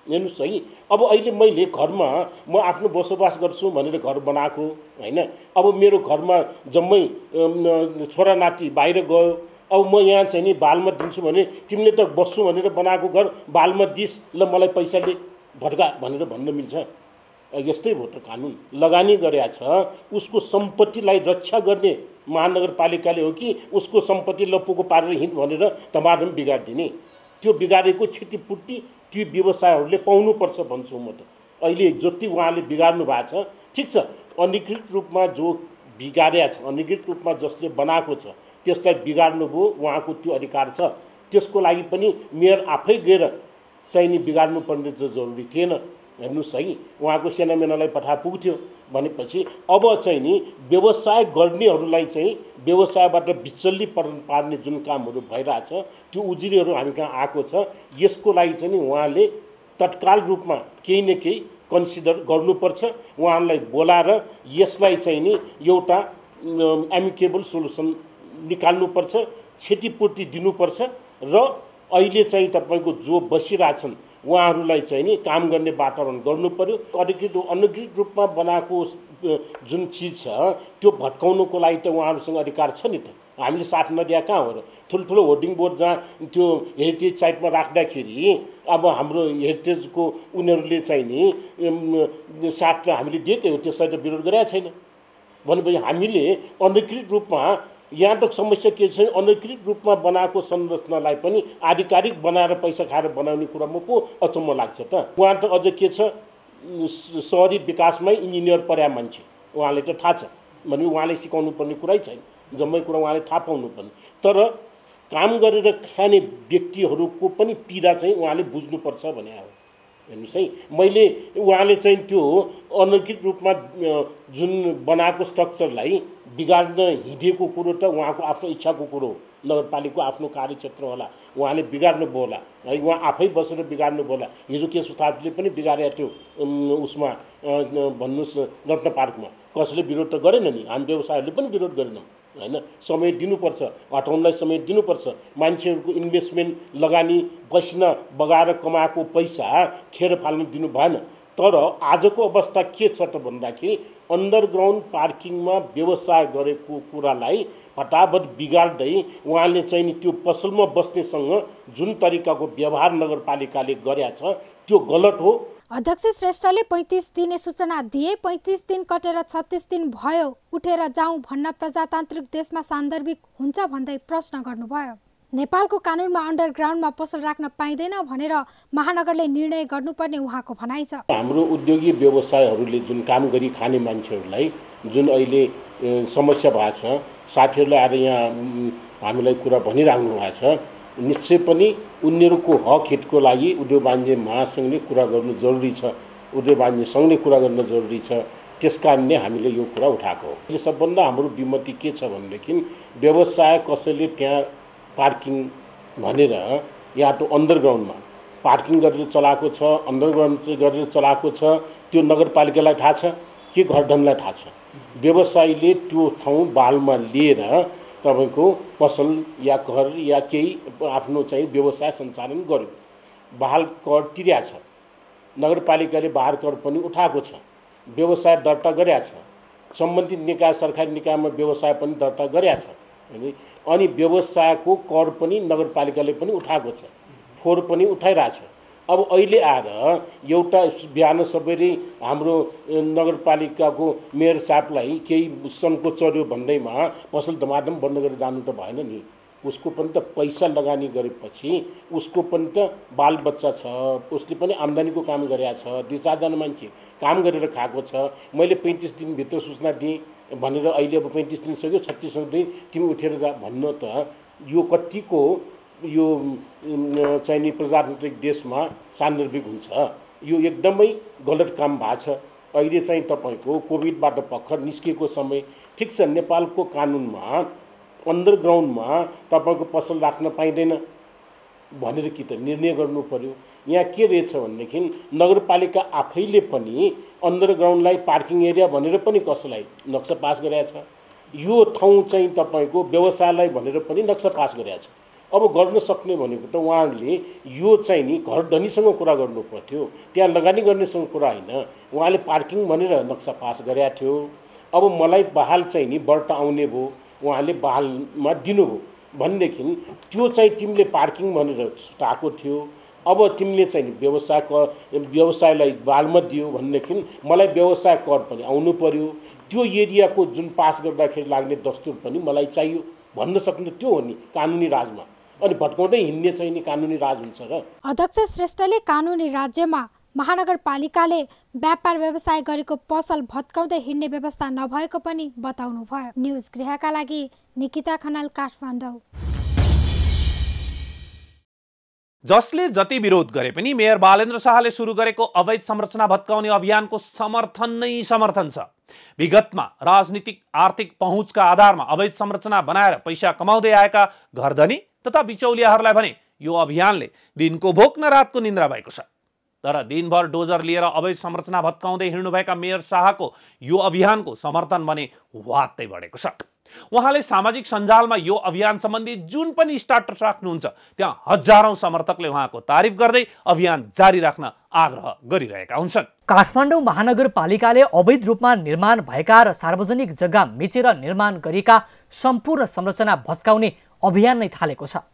हेर्नुहोस् है, अब अहिले मैले घरमा म आफ्नो बसोबास गर्छु भनेर घर बनाएको होइन, अब मेरो घरमा जम्मै छोरा नाति बाहिर गयो, अब म यहाँ चाहिँ नि बालमा दिन्छु भने तिमीले त बस्छु भनेर बनाएको घर बालमा दिस ल मलाई पैसाले भड्का भनेर भन्न मिल्छ? यस्तै हो त कानुन। लगानी गरेका छ उसको सम्पत्तिलाई रक्षा गर्ने महानगरपालिकाले हो कि उसको सम्पत्ति लप्पुको पारेर हिँड भनेर तमाम बिगारिदिने? त्यो बिगारेको क्षतिपूर्ति ती व्यवसायहरूले पाउनुपर्छ भन्छु म त। अहिले जति उहाँले बिगार्नु भएको छ ठिक छ, अनधिकृत रूपमा जो बिगारेको छ, अनधिकृत रूपमा जसले बनाएको छ त्यसलाई बिगार्नुभयो, उहाँको त्यो अधिकार छ। त्यसको लागि पनि मेयर आफै गएर चाहिँ नि बिगार्नु पर्ने जरुरी थिएन। हेर्नुहोस् है, उहाँको सेनामेनालाई पठा पुग्थ्यो भनेपछि अब चाहिँ नि व्यवसाय गर्नेहरूलाई चाहिँ व्यवसायबाट बिचल्ली पार्ने जुन कामहरू भइरहेछ त्यो उजुरीहरू हामी कहाँ आएको छ। यसको लागि चाहिँ नि उहाँले तत्काल रूपमा केही न केही कन्सिडर गर्नुपर्छ। उहाँलाई बोलाएर यसलाई चाहिँ नि एउटा एमिकेबल सोलुसन निकाल्नुपर्छ, क्षतिपूर्ति दिनुपर्छ र अहिले चाहिँ तपाईँको जो बसिरहेछन् उहाँहरूलाई चाहिँ नि काम गर्ने वातावरण गर्नु पर्यो। अनधिकृत रूपमा बनाएको जुन चिज छ त्यो भत्काउनुको लागि त उहाँहरूसँग अधिकार छ नि त। हामीले साथ नदिया कहाँ हो र? ठुल्ठुलो होर्डिङ बोर्ड जहाँ त्यो हेरिटेज साइटमा राख्दाखेरि अब हाम्रो हेरिटेजको उनीहरूले चाहिँ नि साथ हामीले दिएकै हो, त्यसलाई त विरोध गरेका छैन। भनेपछि हामीले अनधिकृत रूपमा यहाँ त समस्या के छ, अनधिकृत रूपमा बनाएको संरचनालाई पनि आधिकारिक बनाएर पैसा खाएर बनाउने कुरामा पो अचम्म लाग्छ त। उहाँ त अझ के छ, सहरी विकासमै इन्जिनियर पर्या मान्छे, उहाँले त थाहा छ भने उहाँले सिकाउनु पर्ने कुरै छैन, जम्मै कुरा उहाँले थाहा पाउनु पर्ने। तर काम गरेर खाने व्यक्तिहरूको पनि पीडा चाहिँ उहाँले बुझ्नुपर्छ भने हो। हेर्नुहोस् है, मैले उहाँले चाहिँ त्यो अनधिकृत रूपमा जुन बनाएको स्ट्रक्चरलाई बिगार्न हिँडेको कुरो त उहाँको आफ्नो इच्छाको कुरो हो, नगरपालिकाको आफ्नो कार्यक्षेत्र होला, उहाँले बिगार्नु भयो होला है, उहाँ आफै बसेर बिगार्नु भयो होला। हिजो केशव थापाले पनि बिगारेको थियो उसमा भन्नुहोस् रत्न पार्कमा, कसैले विरोध त गरेन नि, हामी व्यवसायहरूले पनि विरोध गरेनौँ हैन। समय दिनुपर्छ, हटाउनलाई समय दिनुपर्छ। मान्छेहरूको इन्भेस्टमेन्ट लगानी बस्न बगाएर कमाएको पैसा खेर फाल्न दिनु भएन। तर आजको अवस्था के छ त भन्दाखेरि अन्डरग्राउन्ड पार्किङमा व्यवसाय गरेको कुरालाई फटाफट बिगार्दै उहाँले चाहिँ त्यो पसलमा बस्नेसँग जुन तरिकाको व्यवहार नगरपालिकाले गरेका छ त्यो गलत हो। अध्यक्ष श्रेष्ठले 35 दिने सूचना दिए, 35 दिन कटेर 36 दिन भयो, उठेर जाउँ भन्न प्रजातान्त्रिक देशमा सान्दर्भिक हुन्छ भन्दै प्रश्न गर्नुभयो। नेपालको कानुनमा अन्डरग्राउन्डमा पसल राख्न पाइँदैन भनेर महानगरले निर्णय गर्नुपर्ने उहाँको भनाइ छ। हाम्रो उद्योगी व्यवसायहरूले जुन काम गरी खाने मान्छेहरूलाई जुन अहिले समस्या भएको छ, साथीहरूले आएर यहाँ हामीलाई कुरा भनिराख्नु भएको छ, निश्चय पनि उनीहरूको हक हितको लागि उद्योग वाणिज्य महासङ्घले कुरा गर्नु जरुरी छ, उद्योग वाणिज्य सङ्घले कुरा गर्न जरुरी छ। त्यसकारणले हामीले यो कुरा उठाएको हो। यो सबभन्दा हाम्रो विमति के छ भनेदेखि व्यवसाय कसैले त्यहाँ पार्किङ भनेर या त अन्डरग्राउन्डमा पार्किङ गरेर चलाएको छ, अन्डरग्राउन्ड गरेर चलाएको छ, त्यो नगरपालिकालाई थाहा छ कि घरधनीलाई थाहा छ। व्यवसायीले त्यो ठाउँ बालमा लिएर तपाईको पसल या घर या केही आफ्नो चाहिँ व्यवसाय सञ्चालन गर्यो, बहाल कर तिर्या छ, नगरपालिकाले बहाल कर पनि उठाएको छ, व्यवसाय दर्ता गरेका छ, सम्बन्धित निकाय सरकारी निकायमा व्यवसाय पनि दर्ता गरेका छ, अनि व्यवसायको कर पनि नगरपालिकाले पनि उठाएको छ, फोहोर पनि उठाइरहेछ। अब अहिले आएर एउटा बिहान सबैले हाम्रो नगरपालिकाको मेयर साहबलाई केही सनको चर्यो भन्दैमा पसल धमाधम बन्द गरेर जानु त भएन नि। उसको पनि त पैसा लगानी गरेपछि उसको पनि त बालबच्चा छ, उसले पनि आम्दानीको काम गरेका छ, 2-4 जना मान्छे काम गरेर खाएको छ। मैले 35 दिनभित्र सूचना दिएँ भनेर अहिले अब 35 दिन सक्यो, 36 दिन तिमी उठेर जा भन्न त यो कतिको यो चाहिँ प्रजातान्त्रिक देशमा सान्दर्भिक हुन्छ? यो एकदमै गलत काम भएको छ। अहिले चाहिँ तपाईको कोभिडबाट भर्खर निस्केको समय ठिक छ, नेपालको कानुनमा अन्डरग्राउन्डमा तपाईको पसल राख्न पाइँदैन भनेर कि त निर्णय गर्नु पर्यो। यहाँ के रहेछ भनेदेखि नगरपालिका आफैले पनि अन्डरग्राउन्डलाई पार्किङ एरिया भनेर पनि कसैलाई नक्सा पास गरेको छ, यो ठाउँ चाहिँ तपाईको व्यवसायलाई भनेर पनि नक्सा पास गरेको छ। अब गर्न सक्ने भनेको त उहाँले यो चाहिँ नि घर धनीसँग कुरा गर्नु पर्थ्यो, त्यहाँ लगानी गर्नेसँग कुरा हैन। उहाँले पार्किङ भनेर नक्सा पास गरेका थियो। अब मलाई बहाल चाहिँ नि बढ्ता आउने भयो, उहाँले बहालमा दिनुभयो भनेदेखि त्यो चाहिँ तिमीले पार्किङ भनेर छुटाएको थियो, अब तिमीले चाहिँ व्यवसायलाई बहालमा दियो भनेदेखि मलाई व्यवसाय कर पनि आउनु पर्यो, त्यो एरियाको जुन पास गर्दाखेरि लाग्ने दस्तुर पनि मलाई चाहियो भन्न सक्नु त्यो हो नि कानुनी राजमा। अनि भट्काउँदै हिँड्ने चाहिँ नि कानुनी राज हुन्छ र? अध्यक्ष श्रेष्ठले कानुनी राज्यमा महानगरपालिकाले व्यापार व्यवसाय गरेको पसल भत्काउँदै हिँड्ने व्यवस्था नभएको पनि बताउनु भयो। न्यूज गृहका लागि निकिता खनाल, काठमाडौँ। जसले जति विरोध गरे पनि मेयर बालेन्द्र शाहले सुरु गरेको अवैध संरचना भत्काउने अभियानको समर्थन छ। विगतमा राजनीतिक आर्थिक पहुँचका आधारमा अवैध संरचना बनाएर पैसा कमाउँदै आएका घरधनी तथा बिचौलियाहरूलाई भने यो अभियानले दिनको भोक न रातको निन्द्रा भएको छ। तर दिनभर डोजर लिएर अवैध संरचना भत्काउँदै हिँड्नुभएका मेयर शाहको यो अभियानको समर्थन भने वात्तै बढेको छ। उहाँले सामाजिक सञ्जालमा यो अभियान सम्बन्धी जुन पनि स्टाटस राख्नुहुन्छ त्यहाँ हजारौं समर्थकले उहाँको तारिफ गर्दै अभियान जारी राख्न आग्रह गरिरहेका हुन्छन्। काठमाडौँ महानगरपालिकाले अवैध रूपमा निर्माण भएका र सार्वजनिक जग्गा मिचेर निर्माण गरिएका सम्पूर्ण संरचना भत्काउने अभियान नै थालेको छ।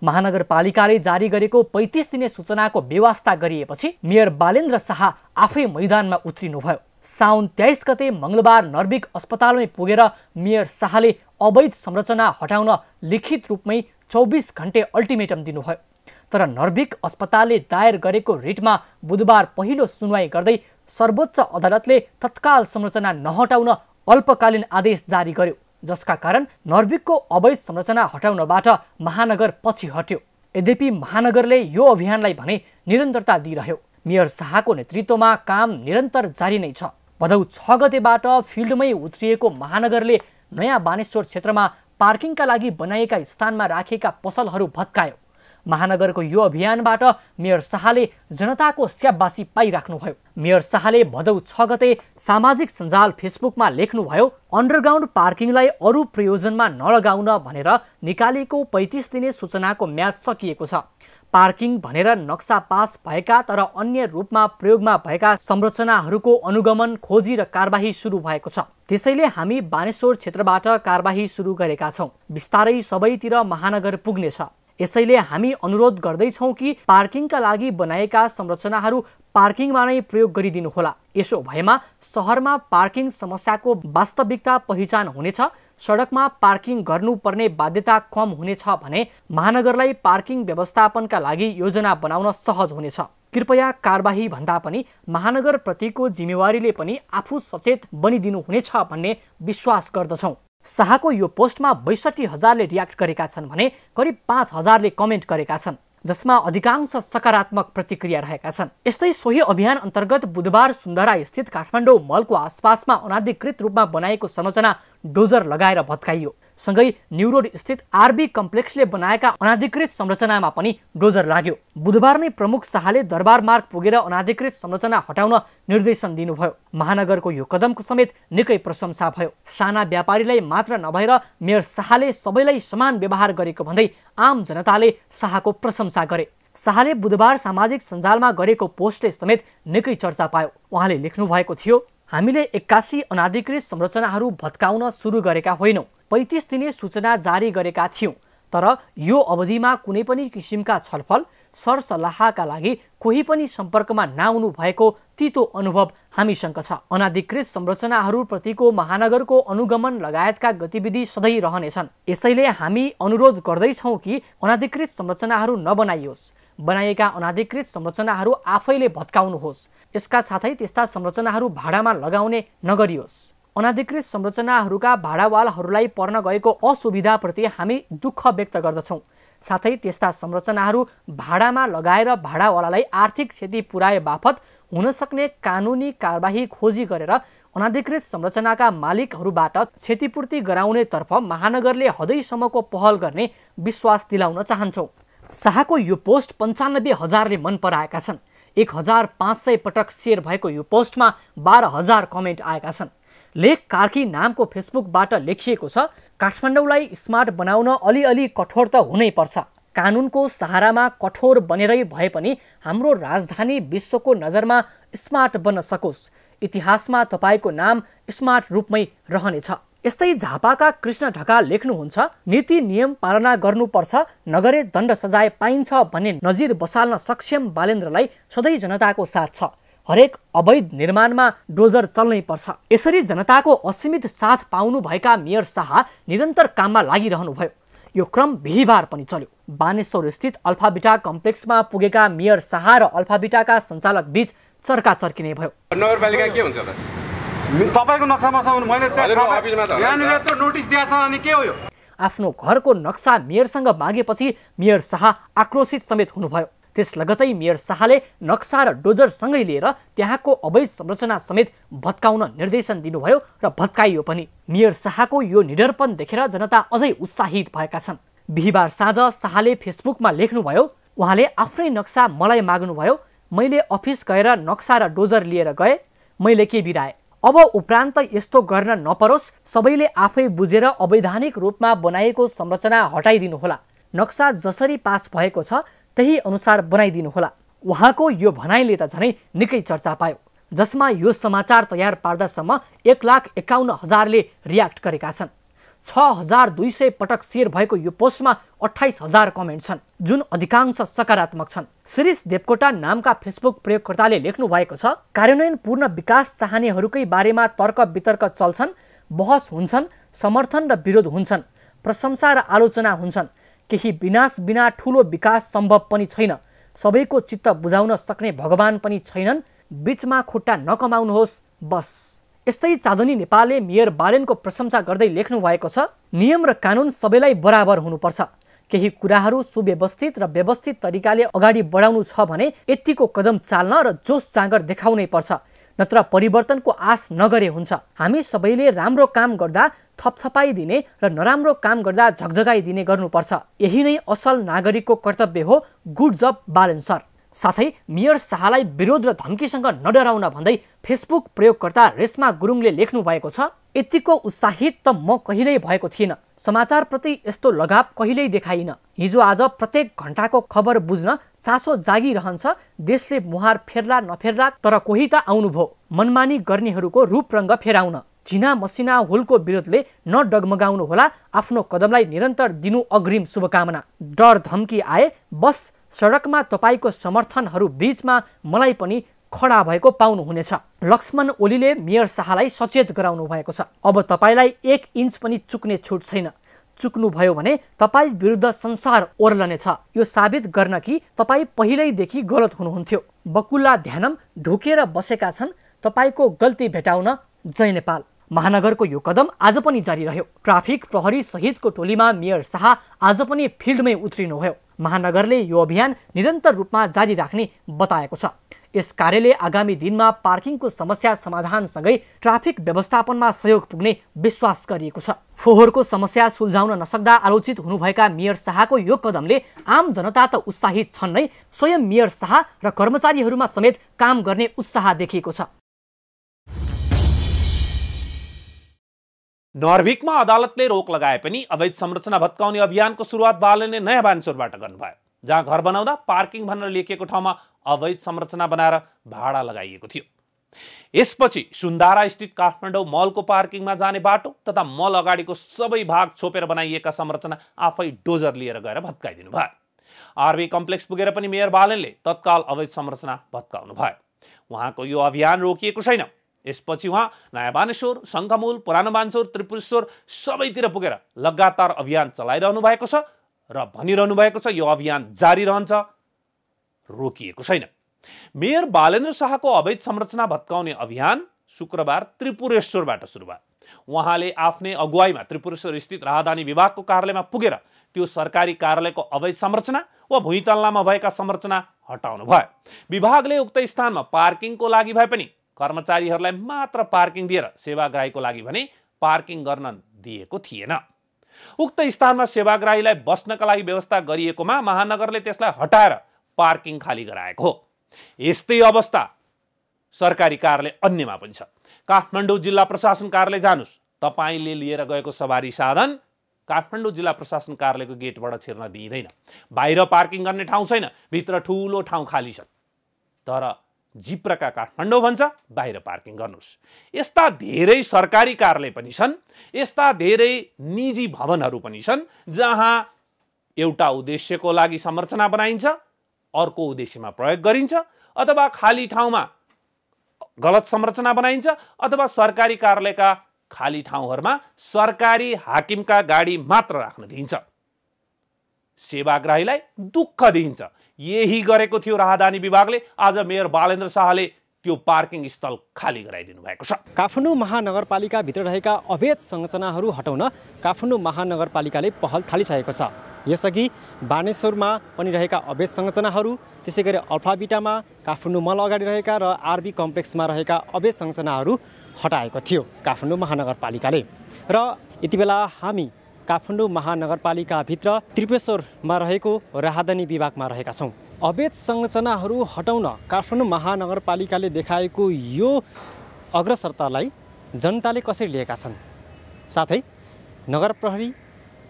महानगरपालिकाले जारी गरेको 35 दिने सूचनाको बेवास्ता गरिएपछि मेयर बालेन्द्र शाह आफै मैदानमा उत्रिनुभयो। साउन 23 गते मंगलबार नर्भिक अस्पतालमै पुगेर मेयर शाहले अवैध संरचना हटाउन लिखित रूपमै 24 घण्टे अल्टिमेटम दिनुभयो। तर नर्भिक अस्पतालले दायर गरेको रिटमा बुधबार पहिलो सुनवाई गर्दै सर्वोच्च अदालतले तत्काल संरचना नहटाउन अल्पकालीन आदेश जारी गर्यो, जसका कारण नर्भिकको अवैध संरचना हटाउनबाट महानगर पछि हट्यो। यद्यपि महानगरले यो अभियानलाई भने निरन्तरता दिइरह्यो। मेयर शाहको नेतृत्वमा काम निरन्तर जारी नै छ। भदौ 6 गतेबाट फिल्डमै उत्रिएको महानगरले नयाँ बानेश्वर क्षेत्रमा पार्किङका लागि बनाइएका स्थानमा राखिएका पसलहरू भत्कायो। महानगरको यो अभियानबाट मेयर शाहले जनताको स्याबासी पाइराख्नुभयो। मेयर शाहले भदौ 6 गते सामाजिक सञ्जाल फेसबुकमा लेख्नुभयो, अन्डरग्राउन्ड पार्किङलाई अरू प्रयोजनमा नलगाउन भनेर निकालेको 35 दिने सूचनाको म्याद सकिएको छ। पार्किङ भनेर नक्सा पास भएका तर अन्य रूपमा प्रयोगमा भएका संरचनाहरूको अनुगमन, खोजी र कारबाही सुरु भएको छ। त्यसैले हामी बानेश्वर क्षेत्रबाट कारबाही सुरु गरेका छौँ। बिस्तारै सबैतिर महानगर पुग्नेछ। यसैले हामी अनुरोध गर्दैछौँ कि पार्किङका लागि बनाएका संरचनाहरू पार्किङमा नै प्रयोग गरिदिनु होला। यसो भएमा सहरमा पार्किङ समस्याको वास्तविकता पहिचान हुनेछ, सडकमा पार्किङ गर्नुपर्ने बाध्यता कम हुनेछ भने महानगरलाई पार्किङ व्यवस्थापनका लागि योजना बनाउन सहज हुनेछ। कृपया कारबाही भन्दा पनि महानगरप्रतिको जिम्मेवारीले पनि आफू सचेत बनिदिनु हुनेछ भन्ने विश्वास गर्दछौँ। शाहको यो पोस्टमा 62,000ले रियाक्ट गरेका छन् भने करिब 5,000ले कमेन्ट गरेका छन्, जसमा अधिकांश सकारात्मक प्रतिक्रिया रहेका छन्। यस्तै सोही अभियान अन्तर्गत बुधबार सुन्दरा स्थित काठमाडौँ मलको आसपासमा अनाधिकृत रूपमा बनाएको संरचना डोजर लगाएर भत्काइयो। सँगै न्युरोड स्थित आरबी कम्प्लेक्सले बनाएका अनाधिकृत संरचनामा पनि डोजर लाग्यो। बुधबार नै प्रमुख शाहले दरबार मार्ग पुगेर अनाधिकृत संरचना हटाउन निर्देशन दिनुभयो। महानगरको यो कदमको समेत निकै प्रशंसा भयो। साना व्यापारीलाई मात्र नभएर मेयर शाहले सबैलाई समान व्यवहार गरेको भन्दै आम जनताले शाहको प्रशंसा गरे। शाहले बुधबार सामाजिक सञ्जालमा गरेको पोस्टले समेत निकै चर्चा पायो। उहाँले लेख्नु भएको थियो, हामीले 81 अनाधिकृत संरचनाहरू भत्काउन सुरु गरेका होइनौँ। 35 दिने सूचना जारी गरेका थियौँ। तर यो अवधिमा कुनै पनि किसिमका छलफल सरसल्लाहका लागि कोही पनि सम्पर्कमा नआउनु भएको तीतो अनुभव हामीसँग छ। अनाधिकृत संरचनाहरूप्रतिको महानगरको अनुगमन लगायतका गतिविधि सधैँ रहनेछन्। यसैले हामी अनुरोध गर्दैछौँ कि अनाधिकृत संरचनाहरू नबनाइयोस्। बनाइएका अनाधिकृत संरचनाहरू आफैले भत्काउनुहोस्। यसका साथै त्यस्ता संरचनाहरू भाडामा लगाउने नगरियोस्। अनाधिकृत संरचनाहरूका भाडावालाहरूलाई पर्न गएको असुविधाप्रति हामी दुःख व्यक्त गर्दछौँ। साथै त्यस्ता संरचनाहरू भाडामा लगाएर भाडावालालाई आर्थिक क्षति पुर्याए बापत हुन सक्ने कानुनी कारबाही खोजी गरेर अनाधिकृत संरचनाका मालिकहरूबाट क्षतिपूर्ति गराउनेतर्फ महानगरले हदैसम्मको पहल गर्ने विश्वास दिलाउन चाहन्छौँ। शाहको यो पोस्ट 95,000ले मन पराएका छन्। 1,500 पटक सेयर भएको यो पोस्टमा 12,000 कमेन्ट आएका छन्। लेख कार्की नामको फेसबुकबाट लेखिएको छ, काठमाडौँलाई स्मार्ट बनाउन अलिअलि कठोर त हुनै पर्छ। कानुनको सहारामा कठोर बनेरै भए पनि हाम्रो राजधानी विश्वको नजरमा स्मार्ट बन्न सकोस्। इतिहासमा तपाईँको नाम स्मार्ट रूपमै रहनेछ। यस्तै झापाका कृष्ण ढकाल लेख्नुहुन्छ, नीति नियम पालना गर्नुपर्छ, नगरे दण्ड सजाय पाइन्छ भन्ने नजिर बसाल्न सक्षम बालेन्द्रलाई सधैँ जनताको साथ छ। हरेक अवैध निर्माणमा डोजर चल्नै पर्छ। यसरी जनताको असीमित साथ पाउनु भएका मेयर शाह निरन्तर काममा लागिरहनुभयो। यो क्रम बिहिबार पनि चल्यो। बानेश्वर स्थित अल्फाबिटा कम्प्लेक्समा पुगेका मेयर शाह र अल्फाबिटाका सञ्चालक बीच चर्काचर्की नै भयो। नगरपालिका के हुन्छ त? तपाईँको नक्सामा मैले यहाँनिर त नोटिस दिएको छ अनि के हो यो? आफ्नो घरको नक्सा मेयरसँग मागेपछि मेयर शाह आक्रोशित समेत हुनुभयो। त्यस लगतै मेयर शाहले नक्सा र डोजरसँगै लिएर त्यहाँको अवैध संरचना समेत भत्काउन निर्देशन दिनुभयो र भत्काइयो पनि। मेयर शाहको यो निडरपन देखेर जनता अझै उत्साहित भएका छन्। बिहिबार साँझ शाहले फेसबुकमा लेख्नुभयो, उहाँले आफ्नै नक्सा मलाई माग्नुभयो, मैले अफिस गएर नक्सा र डोजर लिएर गए, मैले के बिराए। अब उपरान्त यस्तो गर्न नपरोस्, सबैले आफै बुझेर अवैधानिक रूपमा बनाएको संरचना हटाइदिनुहोला। नक्सा जसरी पास भएको छ त्यही अनुसार बनाइदिनुहोला। उहाँको यो भनाइले त झनै निकै चर्चा पायो, जसमा यो समाचार तयार पार्दासम्म 1,51,000ले रियाक्ट गरेका छन्। 6,200 पटक सेयर भएको यो पोस्टमा 28,000 कमेन्ट छन्, जुन अधिकांश सकारात्मक छन्। शिरीष देवकोटा नामका फेसबुक प्रयोगकर्ताले लेख्नु भएको छ, कार्यान्वयन पूर्ण विकास चाहनेहरूकै बारेमा तर्क वितर्क चल्छन्, बहस हुन्छन्, समर्थन र विरोध हुन्छन्, प्रशंसा र आलोचना हुन्छन्। केही विनाश बिना ठुलो विकास सम्भव पनि छैन। सबैको चित्त बुझाउन सक्ने भगवान पनि छैनन्। बीचमा खुट्टा नकमाउनुहोस् बस। यस्तै चाँदनी नेपालले मेयर बालेनको प्रशंसा गर्दै लेख्नु भएको छ, नियम र कानुन सबैलाई बराबर हुनुपर्छ। केही कुराहरू सुव्यवस्थित र व्यवस्थित तरिकाले अगाडि बढाउनु छ भने यतिको कदम चाल्न र जोस जाँगर देखाउनै पर्छ, नत्र परिवर्तनको आश नगरे हुन्छ। हामी सबैले राम्रो काम गर्दा थपथपाइदिने र नराम्रो काम गर्दा झकझगाइदिने गर्नुपर्छ। यही नै असल नागरिकको कर्तव्य हो। गुड जब बालेन सर। साथै मेयर शाहलाई विरोध र धम्कीसँग नडराउन भन्दै फेसबुक प्रयोगकर्ता रेशमा गुरुङले लेख्नु भएको छ, यतिको उत्साहित त म कहिल्यै भएको थिएन। समाचारप्रति यस्तो लगाव कहिल्यै देखाइन। हिजो आज प्रत्येक घण्टाको खबर बुझ्न चासो जागिरहन्छ। देशले मुहार फेर्ला नफेर्ला, तर कोही त आउनुभयो मनमानी गर्नेहरूको रूपरङ्ग फेराउन। झिना मसिना हुलको विरोधले नडगमगाउनु होला। आफ्नो कदमलाई निरन्तर दिनु अग्रिम शुभकामना। डर धम्की आए बस सडकमा तपाईँको समर्थनहरू बीचमा मलाई पनि खडा भएको पाउनुहुनेछ। लक्ष्मण ओलीले मेयर शाहलाई सचेत गराउनु भएको छ। अब तपाईँलाई 1 इन्च पनि चुक्ने छुट छैन। चुक्नुभयो भने तपाईँ विरुद्ध संसार ओर्लनेछ। यो साबित गर्न कि तपाईँ पहिल्यैदेखि गलत हुनुहुन्थ्यो। बकुल्ला ध्यानम ढोकेर बसेका छन्। तपाईँको गल्ती भेटाउन जय नेपाल। महानगरको यो कदम आज पनि जारी रह्यो। ट्राफिक प्रहरी सहितको टोलीमा मेयर शाह आज पनि फिल्डमै उत्रिनुभयो। महानगरले यो अभियान निरन्तर रूपमा जारी राख्ने बताएको छ। यस कार्यले आगामी दिनमा पार्किङको समस्या समाधानसँगै ट्राफिक व्यवस्थापनमा सहयोग पुग्ने विश्वास गरिएको छ। फोहोरको समस्या सुल्झाउन नसक्दा आलोचित हुनुभएका मेयर शाहको यो कदमले आम जनता त उत्साहित छन् नै, स्वयं मेयर शाह र कर्मचारीहरूमा समेत काम गर्ने उत्साह देखिएको छ। नर्भिकमा अदालतले रोक लगाए पनि अवैध संरचना भत्काउने अभियानको सुरुवात बालेनले नयाँ बानेश्वरबाट गर्नुभयो, जहाँ घर बनाउँदा पार्किङ भनेर लेखिएको ठाउँमा अवैध संरचना बनाएर भाडा लगाइएको थियो। यसपछि सुन्दारा स्थित काठमाडौँ मलको पार्किङमा जाने बाटो तथा मल अगाडिको सबै भाग छोपेर बनाइएका संरचना आफै डोजर लिएर गएर भत्काइदिनु भयो। आरबी कम्प्लेक्स पुगेर पनि मेयर बालेनले तत्काल अवैध संरचना भत्काउनु भयो। उहाँको यो अभियान रोकिएको छैन। यसपछि उहाँ नयाँ बानेश्वर, शङ्खमूल, पुरानो बानेश्वर, त्रिपुरेश्वर सबैतिर पुगेर लगातार अभियान चलाइरहनु भएको छ र भनिरहनु भएको छ यो अभियान जारी रहन्छ, रोकिएको छैन। मेयर बालेन्द्र शाहको अवैध संरचना भत्काउने अभियान शुक्रबार त्रिपुरेश्वरबाट सुरु भयो। उहाँले आफ्नै अगुवाईमा त्रिपुरेश्वर स्थित राहदानी विभागको कार्यालयमा पुगेर त्यो सरकारी कार्यालयको अवैध संरचना वा भुइँतल्लामा भएका संरचना हटाउनु भयो। विभागले उक्त स्थानमा पार्किङको लागि भए पनि कर्मचारीहरूलाई मात्र पार्किङ दिएर सेवाग्राहीको लागि भने पार्किङ गर्न दिएको थिएन। उक्त स्थानमा सेवाग्राहीलाई बस्नका लागि व्यवस्था गरिएकोमा महानगरले त्यसलाई हटाएर पार्किङ खाली गराएको हो। यस्तै अवस्था सरकारी कार्यालय अन्यमा पनि छ। काठमाडौँ जिल्ला प्रशासन कार्यालय जानुस्, तपाईँले लिएर गएको सवारी साधन काठमाडौँ जिल्ला प्रशासन कार्यालयको गेटबाट छिर्न दिइँदैन। बाहिर पार्किङ गर्ने ठाउँ छैन, भित्र ठुलो ठाउँ खाली छ। तर जिप्रका काठमाडौँ भन्छ बाहिर पार्किङ गर्नुहोस्। यस्ता धेरै सरकारी कार्यालय पनि छन्, यस्ता धेरै निजी भवनहरू पनि छन् जहाँ एउटा उद्देश्यको लागि संरचना बनाइन्छ, अर्को उद्देश्यमा प्रयोग गरिन्छ, अथवा खाली ठाउँमा गलत संरचना बनाइन्छ, अथवा सरकारी कार्यालयका खाली ठाउँहरूमा सरकारी हाकिमका गाडी मात्र राख्न दिइन्छ। सेवाग्राहीलाई दुःख दिइन्छ। यही गरेको थियो राहदानी विभागले। आज मेयर बालेन्द्र शाहले त्यो पार्किङ स्थल खाली गराइदिनु भएको छ। काठमाडौँ महानगरपालिकाभित्र रहेका अवैध संरचनाहरू हटाउन काठमाडौँ महानगरपालिकाले पहल थालिसकेको छ। यसअघि बानेश्वरमा पनि रहेका अवैध संरचनाहरू, त्यसै गरी अल्फाबिटामा, काठमाडौँ मल अगाडि रहेका र आरबी कम्प्लेक्समा रहेका अवैध संरचनाहरू हटाएको थियो काठमाडौँ महानगरपालिकाले। र यति बेला हामी काठमाडौँ महानगरपालिकाभित्र त्रिपेश्वरमा रहेको राहदानी विभागमा रहेका छौँ। अवैध संरचनाहरू हटाउन काठमाडौँ महानगरपालिकाले देखाएको यो अग्रसरतालाई जनताले कसरी लिएका छन्, साथै नगर प्रहरी,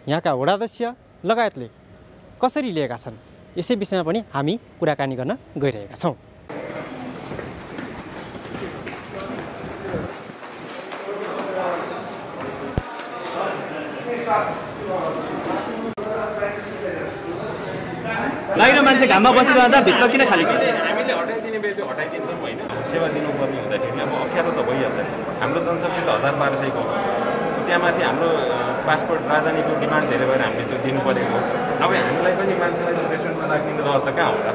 यहाँका वडाध्यक्ष लगायतले कसरी लिएका छन्, यसै विषयमा पनि हामी कुराकानी गर्न गइरहेका छौँ। बाहिर मान्छे घाममा बसिरहँदा भित्र किन खाली छ? हामीले हटाइदिने बेला त्यो हटाइदिन्छौँ होइन, सेवा दिनुपर्ने हुँदाखेरि अब अप्ठ्यारो त भइहाल्छ। हाम्रो जनशक्ति त 1200 को, त्यहाँमाथि हाम्रो पासपोर्ट राजधानीको डिमान्ड धेरै भएर हामीले त्यो दिनु परेको हो। अब हामीलाई पनि मान्छेलाई त्यो रेस्टुरेन्टमा राखिदिने रहर त कहाँ होला?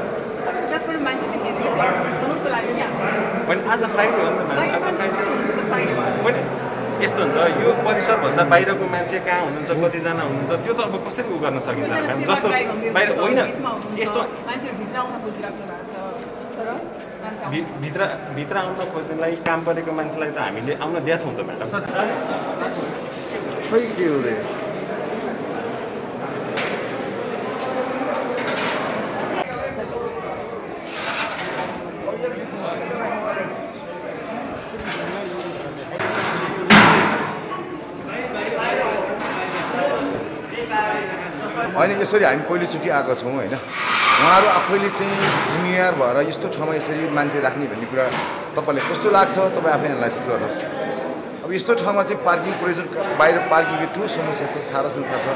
आज फ्राइडे हो नि त, आज यस्तो नि त, यो परिसरभन्दा बाहिरको मान्छे कहाँ हुनुहुन्छ, कतिजना हुनुहुन्छ, त्यो त अब कसरी उ गर्न सकिन्छ? जस्तो बाहिर होइन, यस्तो भित्र आउन खोज्नेलाई, काम परेको मान्छेलाई त हामीले आउन दिएछौँ त म्याडम। खै के हो रे? होइन, यसरी हामी पहिलोचोटि आएको छौँ होइन। उहाँहरू आफैले चाहिँ जिम्मेवार भएर यस्तो ठाउँमा यसरी मान्छे राख्ने भन्ने कुरा तपाईँलाई कस्तो लाग्छ, तपाईँ आफै एनालाइसिस गर्नुहोस्। अब यस्तो ठाउँमा चाहिँ पार्किङ प्रयोजन, बाहिर पार्किङको ठुलो समस्या छ, सारा संसार छ।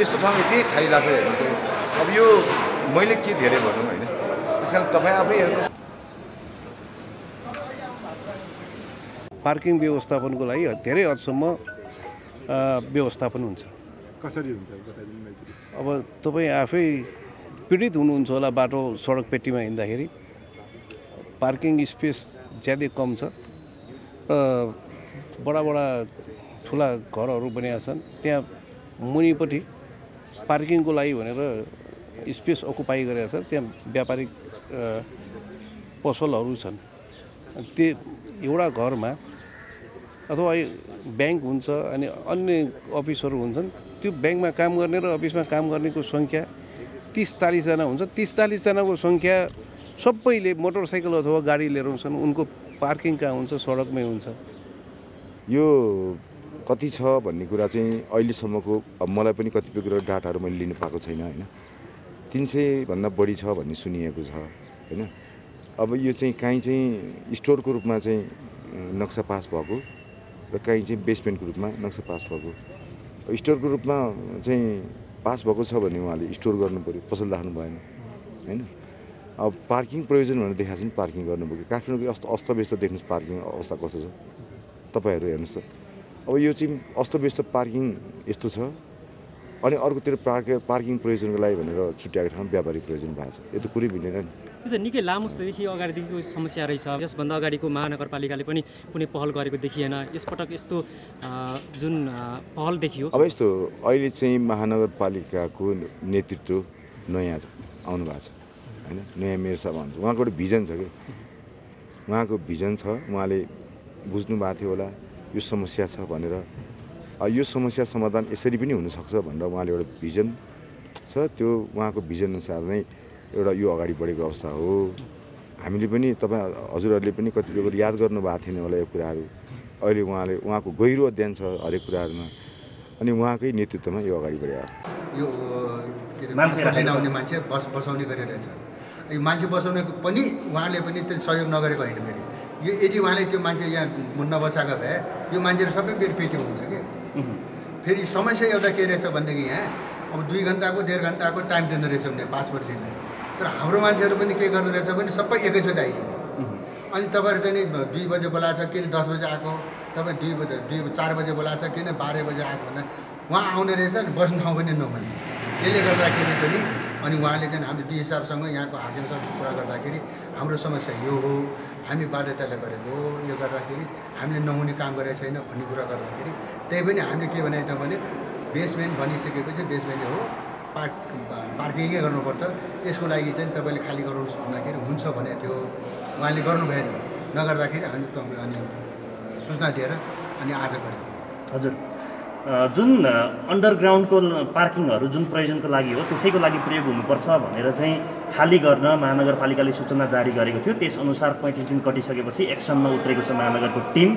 यस्तो ठाउँमा यति खाली राखेर हेर्नुहोस्। अब यो मैले के धेरै भनौँ होइन, त्यस कारण तपाईँ आफै हेर्नुहोस्। पार्किङ व्यवस्थापनको लागि धेरै हदसम्म व्यवस्थापन हुन्छ। कसरी हुन्छ बताइदिनु? अब तपाईँ आफै पीडित हुनुहुन्छ होला, बाटो सडक पेटीमा हिँड्दाखेरि पार्किङ स्पेस ज्यादै कम छ र बडा ठुला घरहरू बनिएका छन्, त्यहाँ मुनिपट्टि पार्किङको लागि भनेर स्पेस अकुपाई गरेका छ। त्यहाँ व्यापारिक पसलहरू छन्। त्यो एउटा घरमा अथवा ब्याङ्क हुन्छ अनि अन्य अफिसहरू हुन्छन्। त्यो ब्याङ्कमा काम गर्ने र अफिसमा काम गर्नेको सङ्ख्या 30-40 जना हुन्छ। 30-40 जनाको सङ्ख्या सबैले मोटरसाइकल अथवा गाडी लिएर हुन्छन्, उनको पार्किङ कहाँ हुन्छ? सडकमै हुन्छ। यो कति छ भन्ने कुरा चाहिँ अहिलेसम्मको मलाई पनि कतिपय कुरा डाटाहरू मैले लिनु पाएको छैन होइन। 300 भन्दा बढी छ भन्ने सुनिएको छ होइन। अब यो चाहिँ काहीँ चाहिँ स्टोरको रूपमा चाहिँ नक्सा पास भएको र काहीँ चाहिँ बेसमेन्टको रूपमा नक्सा पास भएको। स्टोरको रूपमा चाहिँ पास भएको छ भने उहाँले स्टोर गर्नु पऱ्यो, पसल राख्नु भएन होइन। अब पार्किङ प्रयोजन भनेर देखाएको छ नि, पार्किङ गर्नुभयो। काठमाडौँको अस्तव्यस्त देख्नुहोस् पार्किङ अवस्था कस्तो छ, तपाईँहरू हेर्नुहोस् त। अब यो चाहिँ अस्तव्यस्त पार्किङ यस्तो छ। अनि अर्कोतिर पार्किङ प्रयोजनको लागि भनेर छुट्याएको ठाउँ व्यापारिक प्रयोजन भएको छ। यो त कुरै मिलेन नि। यो त निकै लामो समयदेखि अगाडिदेखिको समस्या रहेछ। यसभन्दा अगाडिको महानगरपालिकाले पनि कुनै पहल गरेको देखिएन। यसपटक यस्तो जुन पहल देखियो, अब यस्तो अहिले चाहिँ महानगरपालिकाको नेतृत्व नयाँ आउनु भएको छ होइन। नयाँ मेयर साहब आउनुहुन्छ, उहाँको एउटा भिजन छ कि, उहाँको भिजन छ। उहाँले बुझ्नु भएको थियो होला यो समस्या छ भनेर। यो समस्या समाधान यसरी पनि हुनसक्छ भनेर उहाँले एउटा भिजन छ। त्यो उहाँको भिजन अनुसार नै एउटा यो अगाडि बढेको अवस्था हो। हामीले पनि तपाईँ हजुरहरूले पनि कतिपय कुरो याद गर्नुभएको थिएन होला यो कुराहरू। अहिले उहाँको गहिरो अध्ययन छ हरेक कुराहरूमा, अनि उहाँकै नेतृत्वमा यो अगाडि बढ्यो। यो आउने मान्छे बसाउने गरिरहेछ। यो मान्छे बसाउने पनि उहाँले पनि त्यो सहयोग नगरेको होइन। फेरि यो यदि उहाँले त्यो मान्छे यहाँ नबसाएको भए यो मान्छेहरू सबै पेटीमा हुन्छ कि। फेरि समस्या एउटा के रहेछ भनेदेखि यहाँ अब 2 घन्टाको 1.5 घन्टाको टाइम दिँदो रहेछ भने पासपोर्ट लिनलाई। तर हाम्रो मान्छेहरू पनि के गर्दो रहेछ भने सबै एकैचोटि आइदिनु। अनि तपाईँहरू चाहिँ 2 बजे बोलाएको छ, किन 10 बजे आएको? तपाईँ 4 बजे बोलाएको छ, किन 12 बजे आएको? भने उहाँ आउने रहेछ नि, बस्ने ठाउँ पनि नहुने। त्यसले गर्दाखेरि पनि अनि उहाँले चाहिँ हाम्रो डिएसएफसँग यहाँको हाकिमसँग कुरा गर्दाखेरि हाम्रो समस्या यो हो, हामी बाध्यताले गरेको हो, यो गर्दाखेरि हामीले नहुने काम गरेको छैन भन्ने कुरा गर्दाखेरि त्यही पनि हामीले के भने त भने बेसमेन्ट बनिसकेपछि बेसमेन्ट हो, पार्किङै गर्नुपर्छ, यसको लागि चाहिँ तपाईँले खाली गराउनुहोस् भन्दाखेरि हुन्छ भने थियो। उहाँले गर्नु भएन, नगर्दाखेरि हामी अनि सूचना दिएर अनि आज गऱ्यौँ। हजुर, जुन अन्डरग्राउन्डको पार्किङहरू जुन प्रयोजनको लागि हो त्यसैको लागि प्रयोग हुनुपर्छ भनेर चाहिँ खाली गर्न महानगरपालिकाले सूचना जारी गरेको थियो। त्यसअनुसार 35 दिन कटिसकेपछि एक्सनमा उत्रेको छ महानगरको टिम।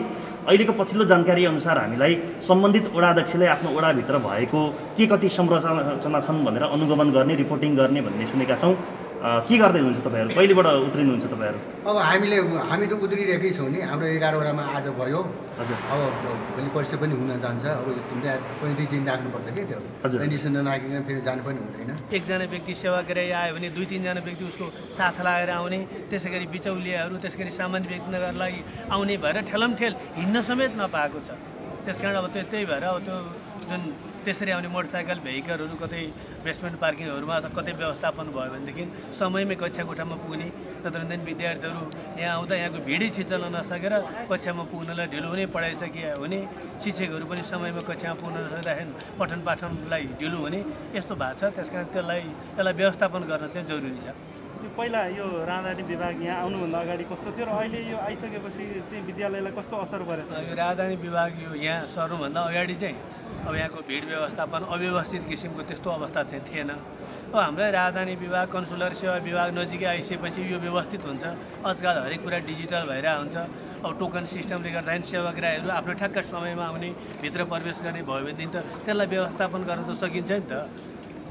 अहिलेको पछिल्लो जानकारी अनुसार हामीलाई सम्बन्धित वडाध्यक्षले आफ्नो वडाभित्र भएको के कति संरचना छन् भनेर अनुगमन गर्ने, रिपोर्टिङ गर्ने भन्ने सुनेका छौँ। के गर्दै हुनुहुन्छ तपाईँहरू? कहिलेबाट उत्रिनुहुन्छ तपाईँहरू? अब हामी त उत्रिरहेकै छौँ नि। हाम्रो 11 वडामा आज भयो। हजुर, अब भोलि पर्सि पनि हुन जान्छ। अब 35 दिन राख्नुपर्छ कि त्यो कन्डिसन नराखिकन फेरि जानु पनि हुँदैन। एकजना व्यक्ति सेवाग्राही आयो भने 2-3 जना व्यक्ति उसको साथ लगाएर आउने, त्यसै गरी बिचौलियाहरू, त्यसै गरी सामान्य व्यक्तिलाई आउने भएर ठेलमठेल हिँड्न समेत नपाएको छ। त्यस कारण अब त्यही भएर अब त्यो जुन त्यसरी आउने मोटरसाइकल भेहिकलहरू कतै बेसमेन्ट पार्किङहरूमा अथवा कतै व्यवस्थापन भयो भनेदेखि समयमै कक्षा कोठामा पुग्ने, नत्र विद्यार्थीहरू यहाँ आउँदा यहाँको भिडै छिचल्न नसकेर कक्षामा पुग्नलाई ढिलो हुने, पढाइसकिया हुने, शिक्षकहरू पनि समयमा कक्षामा पुग्न नसक्दाखेरि पठन पाठनलाई ढिलो हुने यस्तो भएको छ। त्यस कारण त्यसलाई व्यवस्थापन गर्न चाहिँ जरुरी छ। पहिला यो राजधानी विभाग यहाँ आउनुभन्दा अगाडि कस्तो थियो र अहिले यो आइसकेपछि चाहिँ विद्यालयलाई कस्तो असर परेको छ? यो राजधानी विभाग यो यहाँ सर्नुभन्दा अगाडि चाहिँ अब यहाँको भिड व्यवस्थापन अव्यवस्थित किसिमको त्यस्तो अवस्था चाहिँ थिएन। अब हामीलाई राजधानी विभाग, कन्सुलर सेवा विभाग नजिकै आइसकेपछि यो व्यवस्थित हुन्छ। आजकल हरेक कुरा डिजिटल भइरहेको हुन्छ। अब टोकन सिस्टमले गर्दाखेरि सेवाग्राहीहरू आफ्नो ठ्याक्क समयमा आउने, भित्र प्रवेश गर्ने भयो भनेदेखि त त्यसलाई व्यवस्थापन गर्न त सकिन्छ नि त।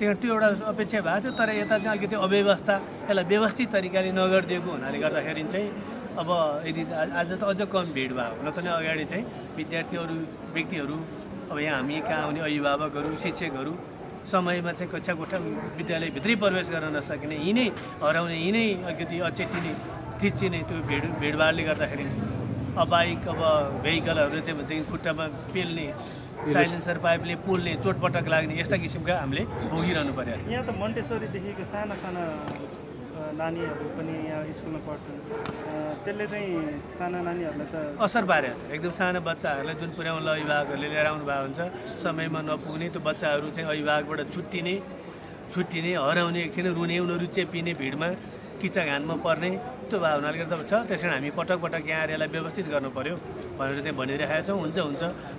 त्यो एउटा अपेक्षा भएको थियो। तर यता चाहिँ अलिकति अव्यवस्था, यसलाई व्यवस्थित तरिकाले नगरिदिएको हुनाले गर्दाखेरि चाहिँ अब यदि आज त अझ कम भिड भयो न त अगाडि चाहिँ विद्यार्थीहरू, व्यक्तिहरू, अब यहाँ हामी कहाँ आउने अभिभावकहरू, शिक्षकहरू समयमा चाहिँ कक्षा कोठा विद्यालयभित्रै प्रवेश गर्न नसकिने, यिनै हराउने, यिनै अलिकति अचेट्टिने, थिच्चिने त्यो भिडभाडले गर्दाखेरि बाइक अब भेहिकलहरू चाहिँ भनेदेखि खुट्टामा पेल्ने, साइलेन्सर पाइपले पोल्ने, चोटपटक लाग्ने यस्ता किसिमका हामीले भोगिरहनु परेको छ। यहाँ त मन्टेश्वरीदेखिको साना साना नानीहरू पनि यहाँ स्कुलमा पढ्छन्, त्यसले चाहिँ साना नानीहरूलाई त असर पारेको छ। एकदम साना बच्चाहरूलाई जुन पुर्याउन अभिभावकहरूले लिएर आउनु भएको हुन्छ, समयमा नपुग्ने, त्यो बच्चाहरू चाहिँ अभिभावकबाट छुट्टिने, हराउने, एकछिन रुने, उनीहरू चेपिने, भिडमा किचाघानमा पर्ने त्यो भावनाले गर्दा छ। त्यस कारण हामी पटक पटक यहाँ यसलाई व्यवस्थित गर्नु पर्यो भनेर चाहिँ भनिरहेका छौँ। हुन्छ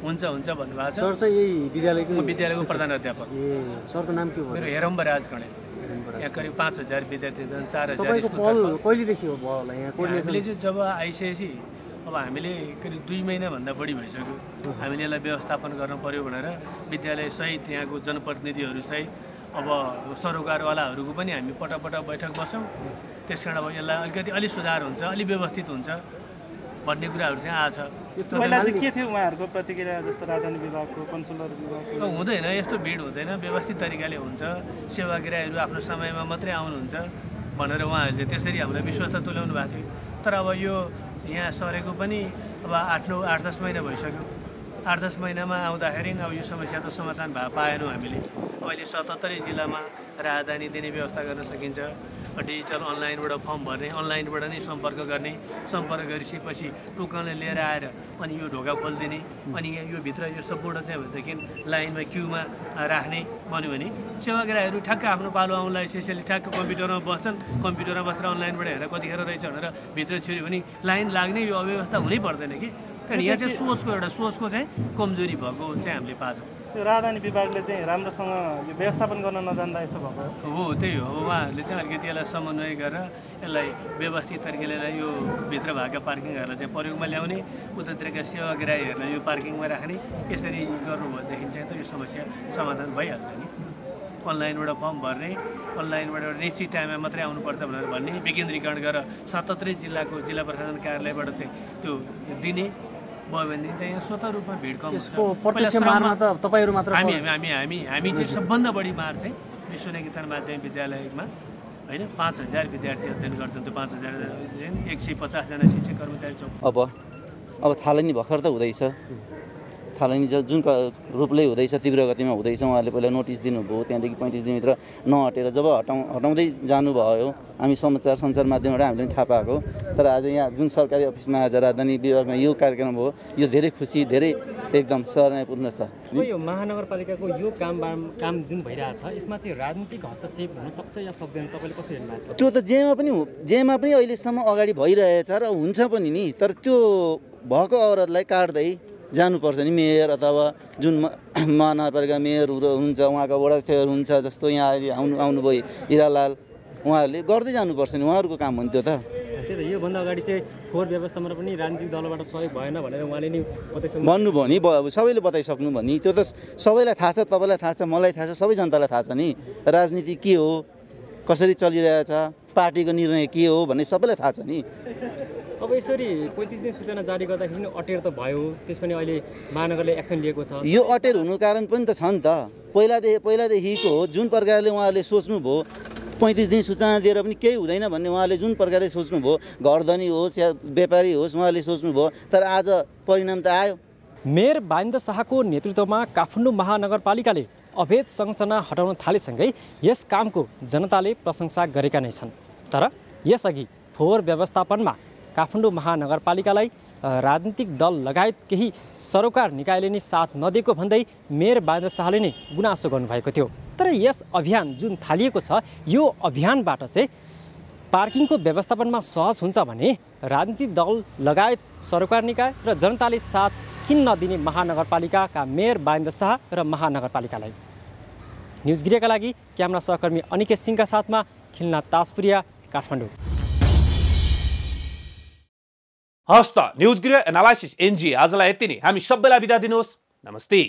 भन्नुभएको छ। सर चाहिँ यही विद्यालयको प्रधान अध्यापक। सरको नाम के हो? मेरो हेरम्बराज कणेल। यहाँ करिब 5000 विद्यार्थी छन्, 4000 कहिलेदेखि हो होला यहाँ? हामीले चाहिँ जब आइसकेपछि अब हामीले करिब 2 महिनाभन्दा बढी भइसक्यो। हामीले यसलाई व्यवस्थापन गर्नु पर्यो भनेर विद्यालय सहित यहाँको जनप्रतिनिधिहरू सहित अब सरोकारवालाहरूको पनि हामी पटक बैठक बस्छौँ। त्यस कारण अब यसलाई अलिकति अलि सुधार हुन्छ, अलि व्यवस्थित हुन्छ भन्ने कुराहरू चाहिँ आछ। पहिला चाहिँ के थियो उहाँहरूको प्रतिक्रिया? जस्तो राजधानी विभागको, कन्सुलर विभागको हुँदैन, यस्तो भिड हुँदैन, व्यवस्थित तरिकाले हुन्छ। सेवाग्राहीहरू आफ्नो समयमा मात्रै आउनुहुन्छ भनेर उहाँहरूले चाहिँ त्यसरी हामीलाई विश्वास त तुल्याउनु भएको थियो। तर अब यो यहाँ सरेको पनि अब 8-10 महिना भइसक्यो। 8-10 महिनामा आउँदाखेरि अब यो समस्या त समाधान पाएनौँ हामीले। अहिले 77 जिल्लामा राजधानी दिने व्यवस्था गर्न सकिन्छ। डिजिटल अनलाइनबाट फर्म भर्ने, अनलाइनबाट नै सम्पर्क गर्ने, सम्पर्क गरिसकेपछि टोकनले लिएर आएर अनि यो ढोका खोलिदिने, अनि यो भित्र यो सम्पूर्ण चाहिँ भनेदेखि लाइनमा क्युमा राख्ने भन्यो भने सेवाग्राहीहरू ठ्याक्क आफ्नो पालो आउनलाई स्पेसली ठ्याक्क कम्प्युटरमा बस्छन्। कम्प्युटरमा बसेर अनलाइनबाट हेरेर कतिखेर रहेछ भनेर भित्र छिर्यो भने लाइन लाग्ने यो अव्यवस्था हुनै पर्दैन कि। कारण यहाँ चाहिँ सोचको चाहिँ कमजोरी भएको चाहिँ हामीले पाछौँ। यो राजधानी विभागले चाहिँ राम्रोसँग यो व्यवस्थापन गर्न नजान्दा यस्तो भएको हो। त्यही हो, उहाँहरूले चाहिँ अलिकति यसलाई समन्वय गरेर यसलाई व्यवस्थित तरिकाले यो भित्र भएका पार्किङहरूलाई चाहिँ प्रयोगमा ल्याउने, उतातिरका सेवाग्राहीहरूलाई यो पार्किङमा राख्ने, यसरी गर्नुभयो भनेदेखि चाहिँ त यो समस्या समाधान भइहाल्छ नि। अनलाइनबाट फर्म भर्ने, अनलाइनबाट निश्चित टाइममा मात्रै आउनुपर्छ भनेर भन्ने, विकेन्द्रीकरण गरेर 77 जिल्लाको जिल्ला प्रशासन कार्यालयबाट चाहिँ त्यो दिने भयो भनेदेखि चाहिँ यहाँ स्वतः रूपमा भिड कम हुन्छ। हामी चाहिँ सबभन्दा बढी मार चाहिँ विश्व निकेतन माध्यमिक विद्यालयमा होइन 5000 विद्यार्थी अध्ययन गर्छन्। त्यो 5000 150 जना शिक्षक कर्मचारी छौँ। अब थालै नि भर्खर त हुँदैछ, थालनी छ जुन रूपले हुँदैछ तीव्र गतिमा हुँदैछ उहाँहरूले पहिला नोटिस दिनुभयो त्यहाँदेखि 35 दिनभित्र नहटेर जब हटाउँदै जानुभयो हामी समाचार सञ्चार माध्यमबाट हामीले थाहा पाएको तर आज यहाँ जुन सरकारी अफिसमा आज राजधानी विभागमा यो कार्यक्रम भयो यो धेरै खुसी धेरै एकदम सराहनीयपूर्ण छ। यो महानगरपालिकाको यो काम जुन भइरहेछ यसमा चाहिँ राजनीतिक हस्तक्षेप हुन सक्छ या सक्दैन तपाईँले कसरी हेर्नु भएको छ? त्यो त जेमा पनि अहिलेसम्म अगाडि भइरहेछ र हुन्छ पनि नि तर त्यो भएको अवरोधलाई काट्दै जानुपर्छ नि मेयर अथवा जुन महानगरपालिका मेयर हुनुहुन्छ उहाँका वडा अध्यक्षहरू हुन्छ जस्तो यहाँ अहिले आउनुभयो हिरालाल उहाँहरूले गर्दै जानुपर्छ नि उहाँहरूको काम हो नि त्यो त। त्यही त योभन्दा अगाडि चाहिँ फोहोर व्यवस्थामा पनि राजनीतिक दलबाट सहयोग भएन भनेर उहाँले नि बताइसक्नु भन्नुभयो नि सबैले बताइसक्नु भयो नि त्यो त सबैलाई थाहा छ तपाईँलाई थाहा छ मलाई थाहा छ सबै जनतालाई थाहा छ नि राजनीति के हो कसरी चलिरहेछ पार्टीको निर्णय के हो भन्ने सबैलाई थाहा छ नि। अब यसरी 35 दिन सूचना जारी गर्दाखेरि अटेर त भयो त्यसपछि अहिले महानगरले एक्सन लिएको छ। यो अटेर हुनु कारण पनि त छ नि त पहिलादेखिको हो जुन प्रकारले उहाँहरूले सोच्नुभयो 35 दिन सूचना दिएर पनि केही हुँदैन भन्ने उहाँले जुन प्रकारले सोच्नुभयो घरधनी होस् या व्यापारी होस् उहाँले सोच्नुभयो तर आज परिणाम त आयो। मेयर बाइन्द शाहको नेतृत्वमा काठमाडौँ महानगरपालिकाले अवैध संरचना हटाउन थालेसँगै यस कामको जनताले प्रशंसा गरेका नै छन् तर यसअघि फोहोर व्यवस्थापनमा काठमाडौँ महानगरपालिकालाई राजनीतिक दल लगायत केही सरोकार निकायले नै साथ नदिएको भन्दै मेयर बाइन्द शाहले नै गुनासो गर्नुभएको थियो। तर यस अभियान जुन थालिएको छ यो अभियानबाट चाहिँ पार्किङको व्यवस्थापनमा सहज हुन्छ भने राजनीतिक दल लगायत सरोकार निकाय र जनताले साथ किन नदिने महानगरपालिकाका मेयर बाइन्द शाह र महानगरपालिकालाई। न्युज गिरियाका लागि क्यामेरा सहकर्मी अनिकेत सिंहका साथमा खिलना ताजपुरिया काठमाडौँ। हस्त न्युज गिरिया एनालाइसिस एनजी आजलाई यति नै हामी सबैलाई बिदा दिनुहोस् नमस्ते।